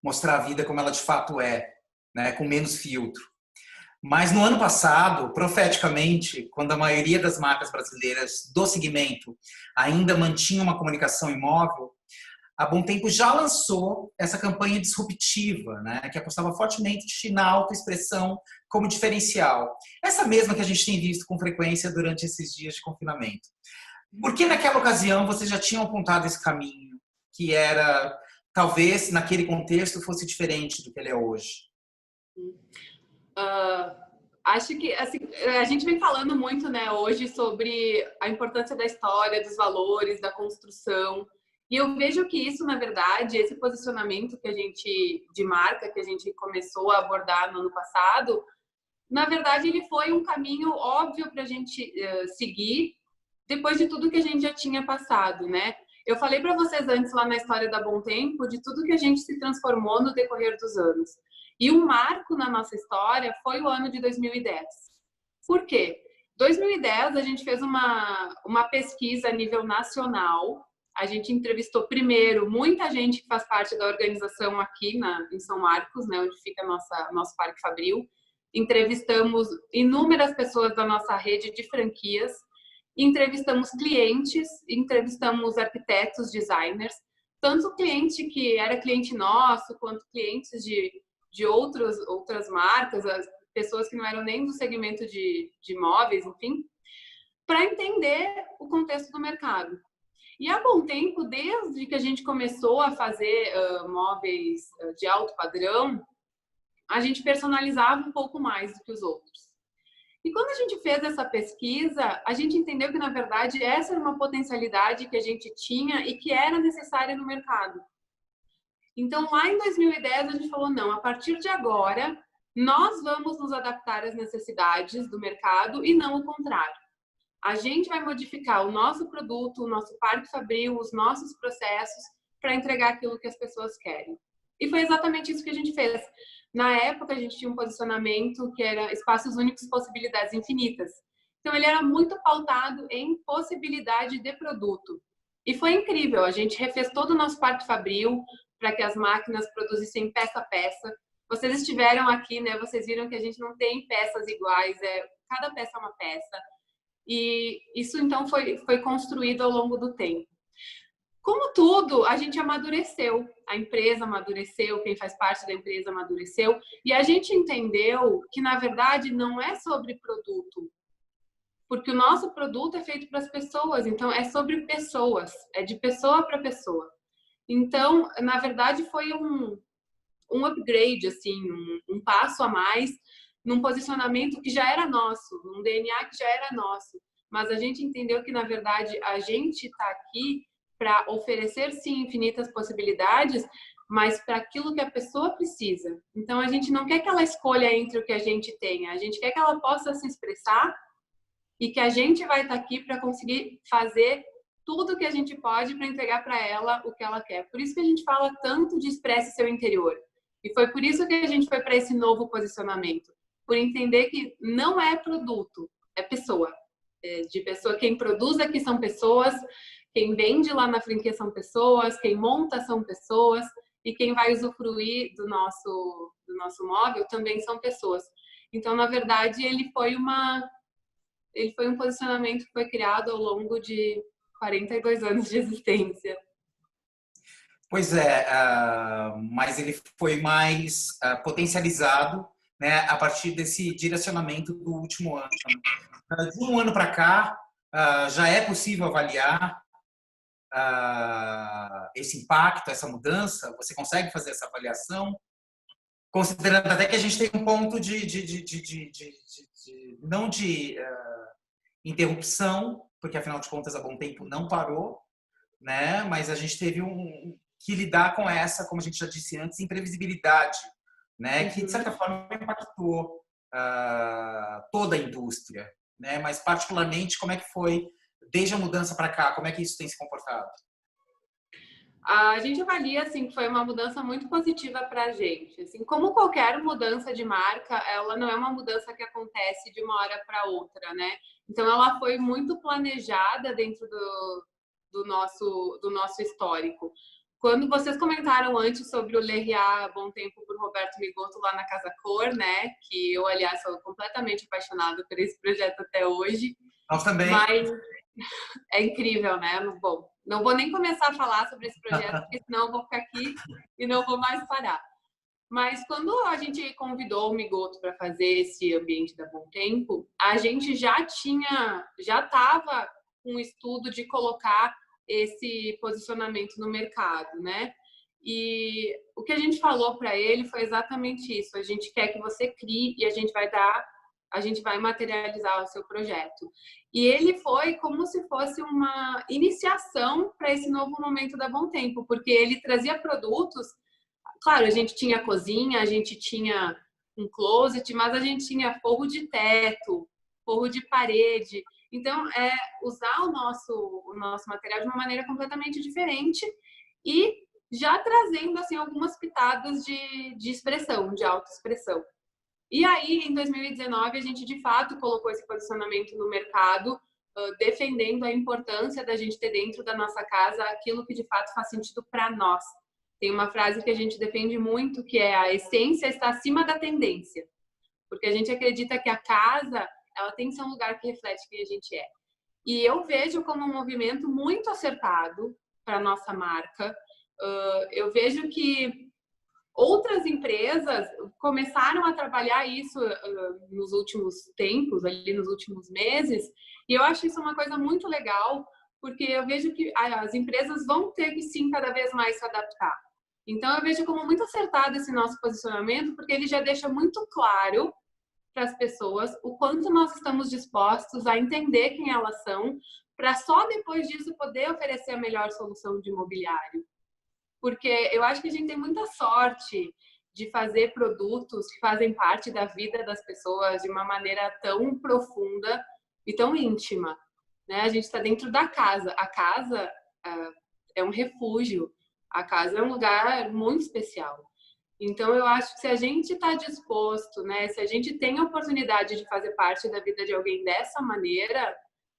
mostrar a vida como ela de fato é, né? Com menos filtro. Mas no ano passado, profeticamente, quando a maioria das marcas brasileiras do segmento ainda mantinha uma comunicação imóvel, a Bom Tempo já lançou essa campanha disruptiva, né, que apostava fortemente na autoexpressão como diferencial. Essa mesma que a gente tem visto com frequência durante esses dias de confinamento. Por que naquela ocasião vocês já tinham apontado esse caminho, que era, talvez, naquele contexto, fosse diferente do que ele é hoje? Acho que assim, a gente vem falando muito, né, hoje sobre a importância da história, dos valores, da construção. E eu vejo que isso, na verdade, esse posicionamento de marca que a gente começou a abordar no ano passado, na verdade, ele foi um caminho óbvio para a gente seguir depois de tudo que a gente já tinha passado, né? Eu falei para vocês antes lá na história da Bom Tempo de tudo que a gente se transformou no decorrer dos anos. E um marco na nossa história foi o ano de 2010. Por quê? 2010 a gente fez uma pesquisa a nível nacional. A gente entrevistou primeiro muita gente que faz parte da organização aqui em São Marcos, né, onde fica nosso Parque Fabril. Entrevistamos inúmeras pessoas da nossa rede de franquias, entrevistamos clientes, entrevistamos arquitetos, designers, tanto cliente que era cliente nosso, quanto clientes de outras marcas, as pessoas que não eram nem do segmento de imóveis, enfim, para entender o contexto do mercado. E há bom tempo, desde que a gente começou a fazer móveis de alto padrão, a gente personalizava um pouco mais do que os outros. E quando a gente fez essa pesquisa, a gente entendeu que, na verdade, essa era uma potencialidade que a gente tinha e que era necessária no mercado. Então, lá em 2010, a gente falou, não, a partir de agora, nós vamos nos adaptar às necessidades do mercado e não o contrário. A gente vai modificar o nosso produto, o nosso parque fabril, os nossos processos para entregar aquilo que as pessoas querem. E foi exatamente isso que a gente fez. Na época, a gente tinha um posicionamento que era espaços únicos, possibilidades infinitas. Então, ele era muito pautado em possibilidade de produto. E foi incrível. A gente refez todo o nosso parque fabril para que as máquinas produzissem peça a peça. Vocês estiveram aqui, né? Vocês viram que a gente não tem peças iguais. Cada peça é uma peça. E isso, então, foi construído ao longo do tempo. Como tudo, a gente amadureceu. A empresa amadureceu, quem faz parte da empresa amadureceu. E a gente entendeu que, na verdade, não é sobre produto. Porque o nosso produto é feito para as pessoas. Então, é sobre pessoas. É de pessoa para pessoa. Então, na verdade, foi um upgrade, assim, um passo a mais num posicionamento que já era nosso, num DNA que já era nosso. Mas a gente entendeu que, na verdade, a gente está aqui para oferecer, sim, infinitas possibilidades, mas para aquilo que a pessoa precisa. Então, a gente não quer que ela escolha entre o que a gente tenha, a gente quer que ela possa se expressar e que a gente vai estar aqui para conseguir fazer tudo o que a gente pode para entregar para ela o que ela quer. Por isso que a gente fala tanto de expresse seu interior. E foi por isso que a gente foi para esse novo posicionamento. Por entender que não é produto, é pessoa. De pessoa, quem produz aqui são pessoas, quem vende lá na franquia são pessoas, quem monta são pessoas e quem vai usufruir do nosso móvel também são pessoas. Então, na verdade, ele foi um posicionamento que foi criado ao longo de 42 anos de existência. Pois é, mas ele foi mais potencializado, né, a partir desse direcionamento do último ano. De um ano para cá, já é possível avaliar esse impacto, essa mudança? Você consegue fazer essa avaliação? Considerando até que a gente tem um ponto não de interrupção, porque afinal de contas a Bom Tempo não parou, né? Mas a gente teve que lidar com essa, como a gente já disse antes, imprevisibilidade, né? Que de certa forma impactou toda a indústria, né? Mas particularmente como é que foi desde a mudança para cá, como é que isso tem se comportado? A gente avalia assim que foi uma mudança muito positiva para a gente. Assim, como qualquer mudança de marca, ela não é uma mudança que acontece de uma hora para outra, né? Então ela foi muito planejada dentro do nosso histórico. Quando vocês comentaram antes sobre o Lerriá Bom Tempo por Roberto Migotto lá na Casa Cor, né? Que eu, aliás, sou completamente apaixonada por esse projeto até hoje. Nós também. Mas é incrível, né? Bom, não vou nem começar a falar sobre esse projeto, porque senão eu vou ficar aqui e não vou mais parar. Mas quando a gente convidou o Migotto para fazer esse ambiente da Bom Tempo, a gente já estava com um estudo de colocar esse posicionamento no mercado, né? E o que a gente falou para ele foi exatamente isso. A gente quer que você crie e a gente vai materializar o seu projeto. E ele foi como se fosse uma iniciação para esse novo momento da Bom Tempo, porque ele trazia produtos. Claro, a gente tinha cozinha, a gente tinha um closet, mas a gente tinha forro de teto, forro de parede. Então, é usar o nosso material de uma maneira completamente diferente e já trazendo assim algumas pitadas de expressão, de autoexpressão. E aí, em 2019, a gente de fato colocou esse posicionamento no mercado, defendendo a importância da gente ter dentro da nossa casa aquilo que de fato faz sentido para nós. Tem uma frase que a gente defende muito, que é: a essência está acima da tendência. Porque a gente acredita que a casa, ela tem que ser um lugar que reflete quem a gente é. E eu vejo como um movimento muito acertado para a nossa marca. Eu vejo que outras empresas começaram a trabalhar isso nos últimos tempos, ali nos últimos meses, e eu acho isso uma coisa muito legal, porque eu vejo que as empresas vão ter que, sim, cada vez mais se adaptar. Então, eu vejo como muito acertado esse nosso posicionamento, porque ele já deixa muito claro para as pessoas o quanto nós estamos dispostos a entender quem elas são, para só depois disso poder oferecer a melhor solução de imobiliário. Porque eu acho que a gente tem muita sorte de fazer produtos que fazem parte da vida das pessoas de uma maneira tão profunda e tão íntima, né? A gente está dentro da casa. A casa é um refúgio. A casa é um lugar muito especial. Então, eu acho que se a gente está disposto, né? Se a gente tem a oportunidade de fazer parte da vida de alguém dessa maneira,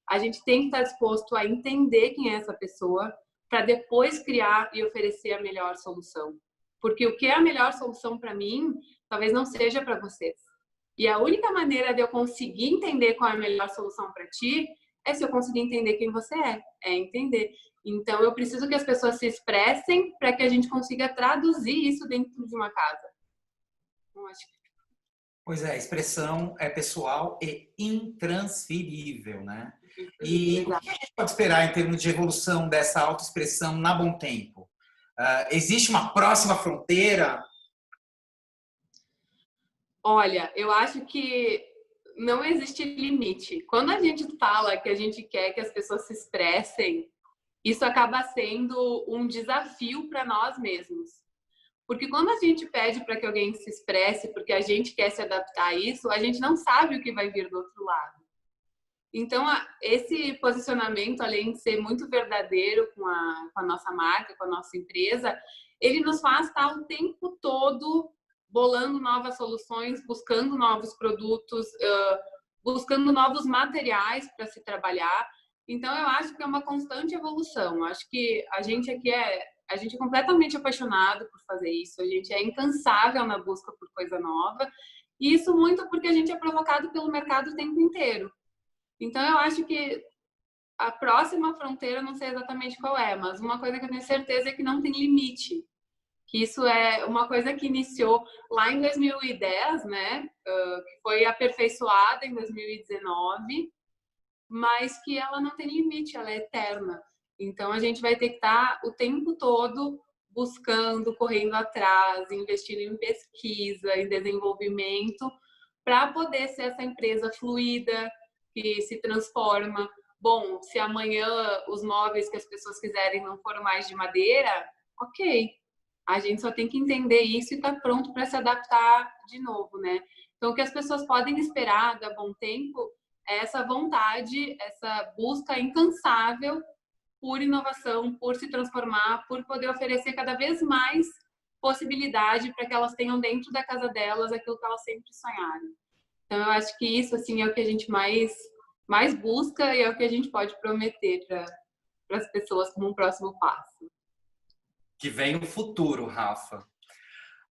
a gente tem que estar disposto a entender quem é essa pessoa para depois criar e oferecer a melhor solução. Porque o que é a melhor solução para mim, talvez não seja para vocês. E a única maneira de eu conseguir entender qual é a melhor solução para ti é se eu conseguir entender quem você é entender. Então, eu preciso que as pessoas se expressem para que a gente consiga traduzir isso dentro de uma casa. Então, acho que... Pois é, a expressão é pessoal e intransferível, né? E o que a gente pode esperar em termos de evolução dessa autoexpressão na Bom Tempo? Existe uma próxima fronteira? Olha, eu acho que não existe limite. Quando a gente fala que a gente quer que as pessoas se expressem, isso acaba sendo um desafio para nós mesmos. Porque quando a gente pede para que alguém se expresse, porque a gente quer se adaptar a isso, a gente não sabe o que vai vir do outro lado. Então, esse posicionamento, além de ser muito verdadeiro com a nossa marca, com a nossa empresa, ele nos faz estar o tempo todo bolando novas soluções, buscando novos produtos, buscando novos materiais para se trabalhar. Então, eu acho que é uma constante evolução. Acho que a gente aqui é completamente apaixonado por fazer isso. A gente é incansável na busca por coisa nova. E isso muito porque a gente é provocado pelo mercado o tempo inteiro. Então, eu acho que a próxima fronteira, não sei exatamente qual é, mas uma coisa que eu tenho certeza é que não tem limite. Que isso é uma coisa que iniciou lá em 2010, né? Que foi aperfeiçoada em 2019, mas que ela não tem limite, ela é eterna. Então, a gente vai ter que estar o tempo todo buscando, correndo atrás, investindo em pesquisa, em desenvolvimento, para poder ser essa empresa fluida, que se transforma. Bom, se amanhã os móveis que as pessoas quiserem não forem mais de madeira, ok. A gente só tem que entender isso e estar pronto para se adaptar de novo, né? Então, o que as pessoas podem esperar da Bom Tempo é essa vontade, essa busca incansável por inovação, por se transformar, por poder oferecer cada vez mais possibilidade para que elas tenham dentro da casa delas aquilo que elas sempre sonharam. Então, eu acho que isso, assim, é o que a gente mais busca e é o que a gente pode prometer para as pessoas como um próximo passo. Que vem o futuro, Rafa.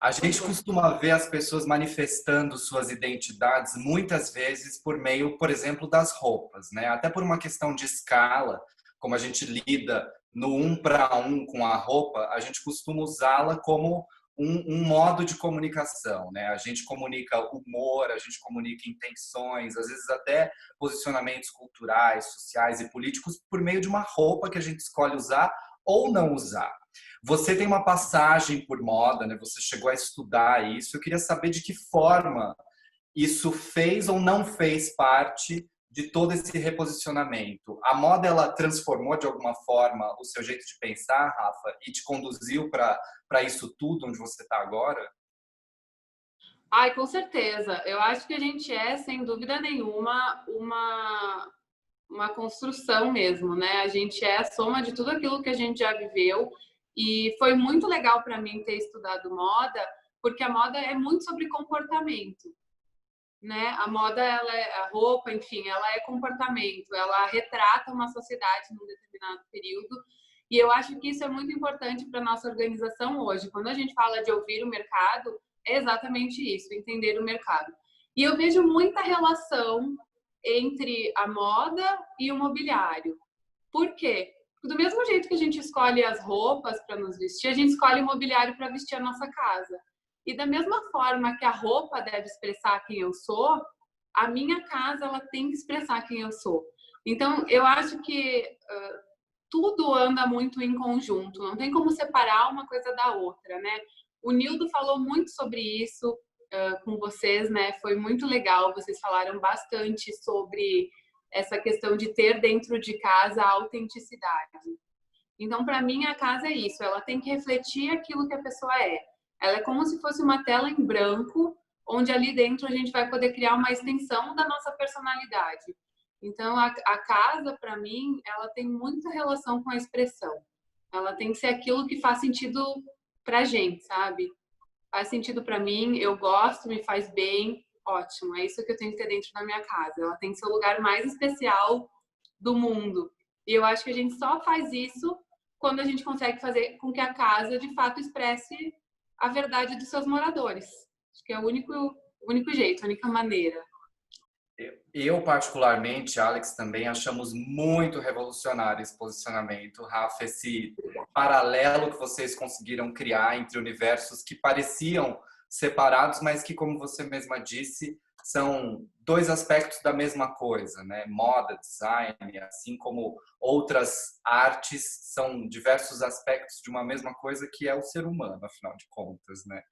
A gente costuma ver as pessoas manifestando suas identidades muitas vezes por meio, por exemplo, das roupas, né? Até por uma questão de escala, como a gente lida no 1 para 1 com a roupa, a gente costuma usá-la como um modo de comunicação, né? A gente comunica humor, a gente comunica intenções, às vezes até posicionamentos culturais, sociais e políticos por meio de uma roupa que a gente escolhe usar ou não usar. Você tem uma passagem por moda, né? Você chegou a estudar isso. Eu queria saber de que forma isso fez ou não fez parte de todo esse reposicionamento. A moda, ela transformou de alguma forma o seu jeito de pensar, Rafa, e te conduziu para isso tudo onde você está agora? Ai, com certeza. Eu acho que a gente é, sem dúvida nenhuma, uma construção mesmo, né? A gente é a soma de tudo aquilo que a gente já viveu. E foi muito legal para mim ter estudado moda, porque a moda é muito sobre comportamento, né? A moda, a roupa, enfim, ela é comportamento, ela retrata uma sociedade num determinado período. E eu acho que isso é muito importante para nossa organização hoje. Quando a gente fala de ouvir o mercado, é exatamente isso, entender o mercado. E eu vejo muita relação entre a moda e o mobiliário. Por quê? Porque do mesmo jeito que a gente escolhe as roupas para nos vestir, a gente escolhe o mobiliário para vestir a nossa casa. E da mesma forma que a roupa deve expressar quem eu sou, a minha casa ela tem que expressar quem eu sou. Então, eu acho que tudo anda muito em conjunto, não tem como separar uma coisa da outra, né? O Nildo falou muito sobre isso, com vocês, né? Foi muito legal. Vocês falaram bastante sobre essa questão de ter dentro de casa a autenticidade. Então, para mim, a casa é isso. Ela tem que refletir aquilo que a pessoa é. Ela é como se fosse uma tela em branco, onde ali dentro a gente vai poder criar uma extensão da nossa personalidade. Então, a casa, para mim, ela tem muita relação com a expressão. Ela tem que ser aquilo que faz sentido pra gente, sabe? Faz sentido para mim, eu gosto, me faz bem, ótimo. É isso que eu tenho que ter dentro da minha casa. Ela tem que ser o lugar mais especial do mundo. E eu acho que a gente só faz isso quando a gente consegue fazer com que a casa, de fato, expresse a verdade dos seus moradores. Acho que é o único jeito, a única maneira. Eu, particularmente, Alex, também achamos muito revolucionário esse posicionamento, Rafa, esse paralelo que vocês conseguiram criar entre universos que pareciam separados, mas que, como você mesma disse, são dois aspectos da mesma coisa, né? Moda, design, assim como outras artes, são diversos aspectos de uma mesma coisa que é o ser humano, afinal de contas, né?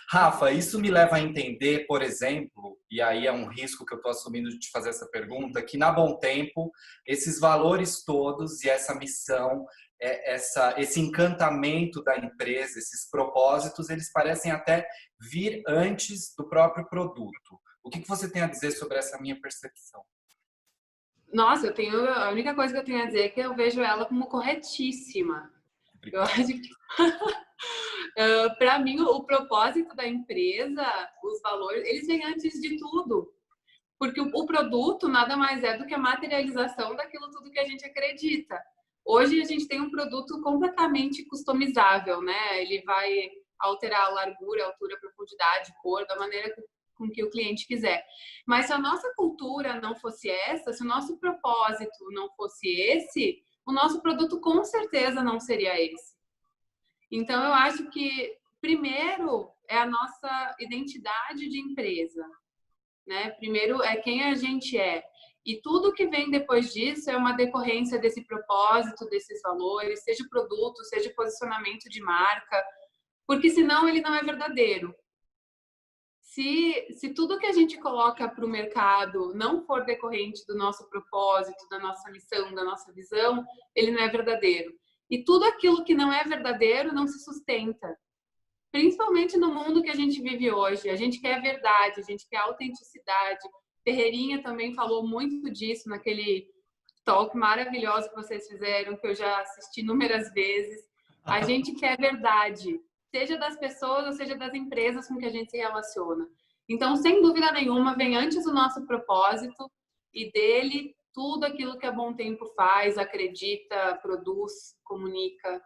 Rafa, isso me leva a entender, por exemplo, e aí é um risco que eu estou assumindo de te fazer essa pergunta, que na Bom Tempo, esses valores todos e essa missão, esse encantamento da empresa, esses propósitos, eles parecem até vir antes do próprio produto. O que você tem a dizer sobre essa minha percepção? Nossa, a única coisa que eu tenho a dizer é que eu vejo ela como corretíssima. Eu acho que para mim o propósito da empresa, os valores, eles vêm antes de tudo. Porque o produto nada mais é do que a materialização daquilo tudo que a gente acredita. Hoje a gente tem um produto completamente customizável, né? Ele vai alterar a largura, altura, profundidade, cor, da maneira com que o cliente quiser. Mas se a nossa cultura não fosse essa, se o nosso propósito não fosse esse, o nosso produto com certeza não seria esse. Então eu acho que primeiro é a nossa identidade de empresa, né? Primeiro é quem a gente é. E tudo que vem depois disso é uma decorrência desse propósito, desses valores, seja o produto, seja o posicionamento de marca, porque senão ele não é verdadeiro. Se tudo que a gente coloca para o mercado não for decorrente do nosso propósito, da nossa missão, da nossa visão, ele não é verdadeiro. E tudo aquilo que não é verdadeiro não se sustenta. Principalmente no mundo que a gente vive hoje. A gente quer verdade, a gente quer autenticidade. Ferreirinha também falou muito disso naquele talk maravilhoso que vocês fizeram, que eu já assisti inúmeras vezes. A gente quer verdade, seja das pessoas ou seja das empresas com que a gente se relaciona. Então, sem dúvida nenhuma, vem antes o nosso propósito e dele tudo aquilo que a Bom Tempo faz, acredita, produz, comunica.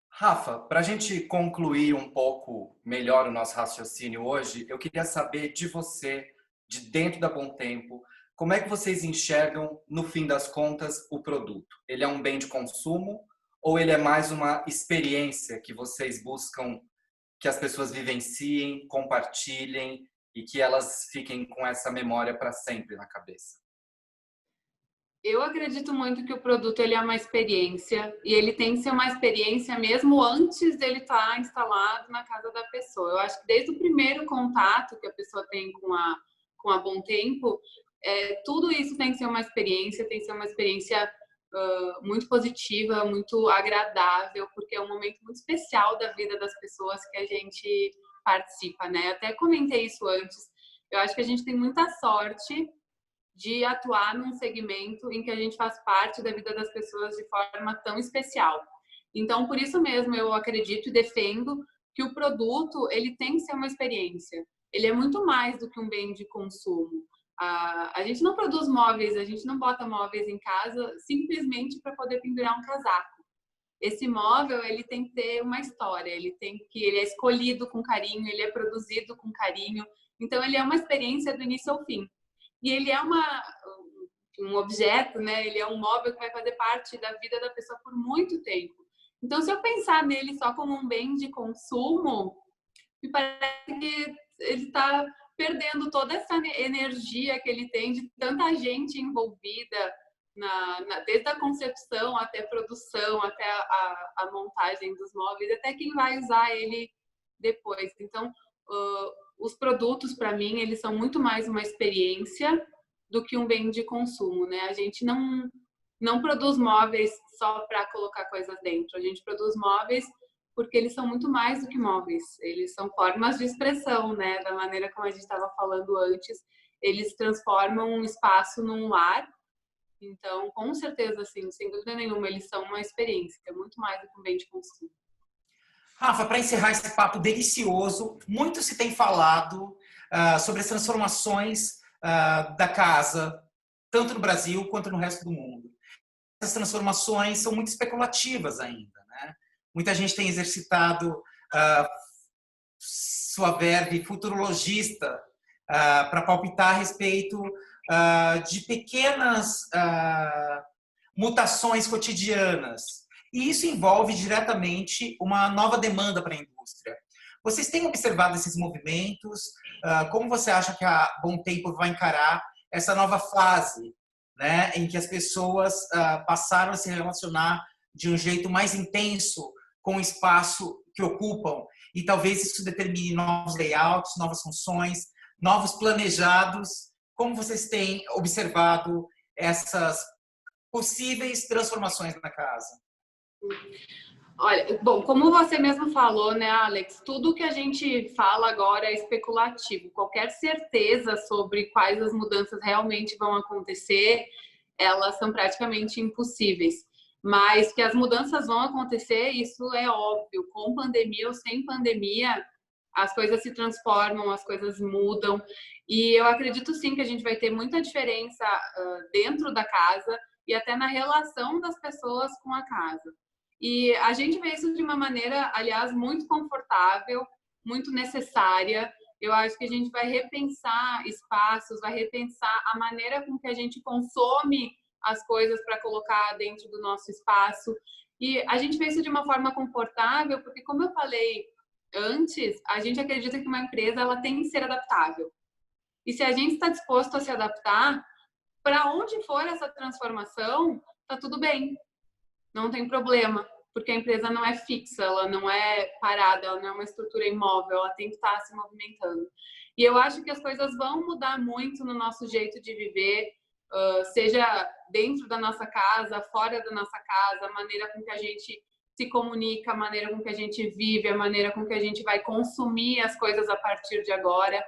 Rafa, para a gente concluir um pouco melhor o nosso raciocínio hoje, eu queria saber de você, de dentro da Bom Tempo, como é que vocês enxergam, no fim das contas, o produto? Ele é um bem de consumo ou ele é mais uma experiência que vocês buscam que as pessoas vivenciem, compartilhem e que elas fiquem com essa memória para sempre na cabeça? Eu acredito muito que o produto ele é uma experiência e ele tem que ser uma experiência mesmo antes dele estar instalado na casa da pessoa. Eu acho que desde o primeiro contato que a pessoa tem com a Bom Tempo, tudo isso tem que ser uma experiência, tem que ser uma experiência muito positiva, muito agradável, porque é um momento muito especial da vida das pessoas que a gente participa, né? Até comentei isso antes. Eu acho que a gente tem muita sorte de atuar num segmento em que a gente faz parte da vida das pessoas de forma tão especial. Então, por isso mesmo, eu acredito e defendo que o produto ele tem que ser uma experiência. Ele é muito mais do que um bem de consumo. A gente não produz móveis, a gente não bota móveis em casa simplesmente para poder pendurar um casaco. Esse móvel ele tem que ter uma história, ele é escolhido com carinho, ele é produzido com carinho. Então, ele é uma experiência do início ao fim. E ele é um objeto, né? Ele é um móvel que vai fazer parte da vida da pessoa por muito tempo. Então, se eu pensar nele só como um bem de consumo, me parece que ele está perdendo toda essa energia que ele tem de tanta gente envolvida, desde a concepção até a produção, até a montagem dos móveis, até quem vai usar ele depois. Então, os produtos, para mim, eles são muito mais uma experiência do que um bem de consumo, né? A gente não produz móveis só para colocar coisas dentro. A gente produz móveis porque eles são muito mais do que móveis. Eles são formas de expressão, né? Da maneira como a gente estava falando antes, eles transformam um espaço num lar. Então, com certeza, assim, sem dúvida nenhuma, eles são uma experiência, muito mais do que um bem de consumo. Rafa, para encerrar esse papo delicioso, muito se tem falado sobre as transformações da casa, tanto no Brasil quanto no resto do mundo. Essas transformações são muito especulativas ainda, né? Muita gente tem exercitado sua verve futurologista para palpitar a respeito de pequenas mutações cotidianas. E isso envolve diretamente uma nova demanda para a indústria. Vocês têm observado esses movimentos? Como você acha que a Bom Tempo vai encarar essa nova fase, né, em que as pessoas passaram a se relacionar de um jeito mais intenso com o espaço que ocupam? E talvez isso determine novos layouts, novas funções, novos planejados. Como vocês têm observado essas possíveis transformações na casa? Olha, bom, como você mesmo falou, né, Alex, tudo que a gente fala agora é especulativo. Qualquer certeza sobre quais as mudanças realmente vão acontecer, elas são praticamente impossíveis. Mas que as mudanças vão acontecer, isso é óbvio. Com pandemia ou sem pandemia, as coisas se transformam, as coisas mudam. E eu acredito sim que a gente vai ter muita diferença dentro da casa e até na relação das pessoas com a casa. E a gente vê isso de uma maneira, aliás, muito confortável, muito necessária. Eu acho que a gente vai repensar espaços, vai repensar a maneira com que a gente consome as coisas para colocar dentro do nosso espaço. E a gente vê isso de uma forma confortável, porque, como eu falei antes, a gente acredita que uma empresa ela tem que ser adaptável. E se a gente está disposto a se adaptar, para onde for essa transformação, tá tudo bem. Não tem problema, porque a empresa não é fixa, ela não é parada, ela não é uma estrutura imóvel, ela tem que estar se movimentando. E eu acho que as coisas vão mudar muito no nosso jeito de viver, seja dentro da nossa casa, fora da nossa casa, a maneira com que a gente se comunica, a maneira com que a gente vive, a maneira com que a gente vai consumir as coisas a partir de agora.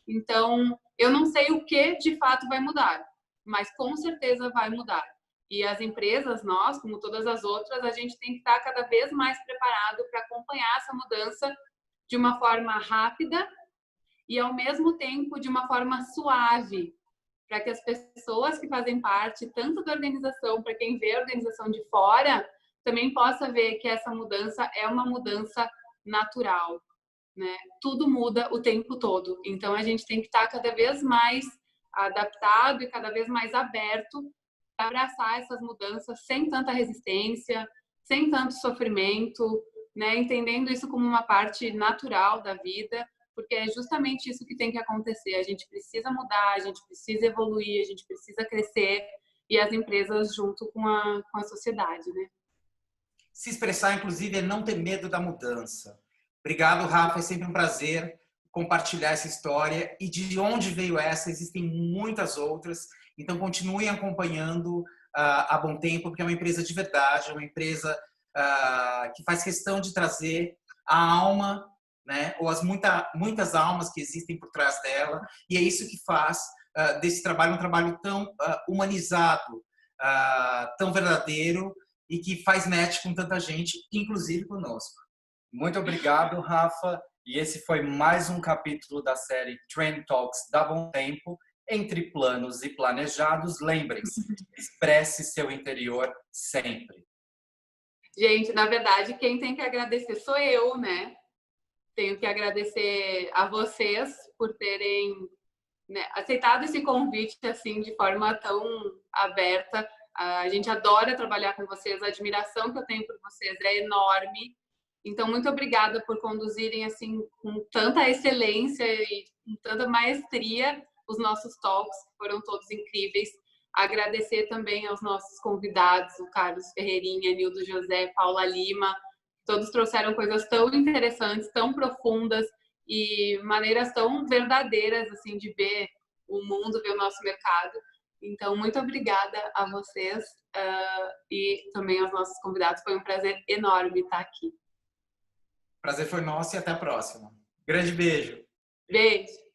Então, eu não sei o que de fato vai mudar, mas com certeza vai mudar. E as empresas, nós, como todas as outras, a gente tem que estar cada vez mais preparado para acompanhar essa mudança de uma forma rápida e, ao mesmo tempo, de uma forma suave, para que as pessoas que fazem parte, tanto da organização, para quem vê a organização de fora, também possa ver que essa mudança é uma mudança natural, né? Tudo muda o tempo todo. Então, a gente tem que estar cada vez mais adaptado e cada vez mais aberto para abraçar essas mudanças sem tanta resistência, sem tanto sofrimento, né? Entendendo isso como uma parte natural da vida, porque é justamente isso que tem que acontecer. A gente precisa mudar, a gente precisa evoluir, a gente precisa crescer, e as empresas junto com a sociedade, né? Se expressar, inclusive, é não ter medo da mudança. Obrigado, Rafa. É sempre um prazer compartilhar essa história. E de onde veio essa, existem muitas outras. Então, continuem acompanhando a Bom Tempo, porque é uma empresa de verdade, é uma empresa que faz questão de trazer a alma, né, ou as muitas almas que existem por trás dela. E é isso que faz desse trabalho um trabalho tão humanizado, tão verdadeiro, e que faz match com tanta gente, inclusive conosco. Muito obrigado, Rafa. E esse foi mais um capítulo da série Trend Talks da Bom Tempo. Entre planos e planejados, lembrem-se, expresse seu interior sempre. Gente, na verdade, quem tem que agradecer sou eu, né? Tenho que agradecer a vocês por terem, né, aceitado esse convite assim de forma tão aberta. A gente adora trabalhar com vocês, a admiração que eu tenho por vocês é enorme. Então, muito obrigada por conduzirem assim com tanta excelência e com tanta maestria os nossos talks, que foram todos incríveis. Agradecer também aos nossos convidados, o Carlos Ferreirinha, Nildo José, Paula Lima. Todos trouxeram coisas tão interessantes, tão profundas e maneiras tão verdadeiras assim de ver o mundo, ver o nosso mercado. Então, muito obrigada a vocês e também aos nossos convidados. Foi um prazer enorme estar aqui. Prazer foi nosso e até a próxima. Grande beijo. Beijo.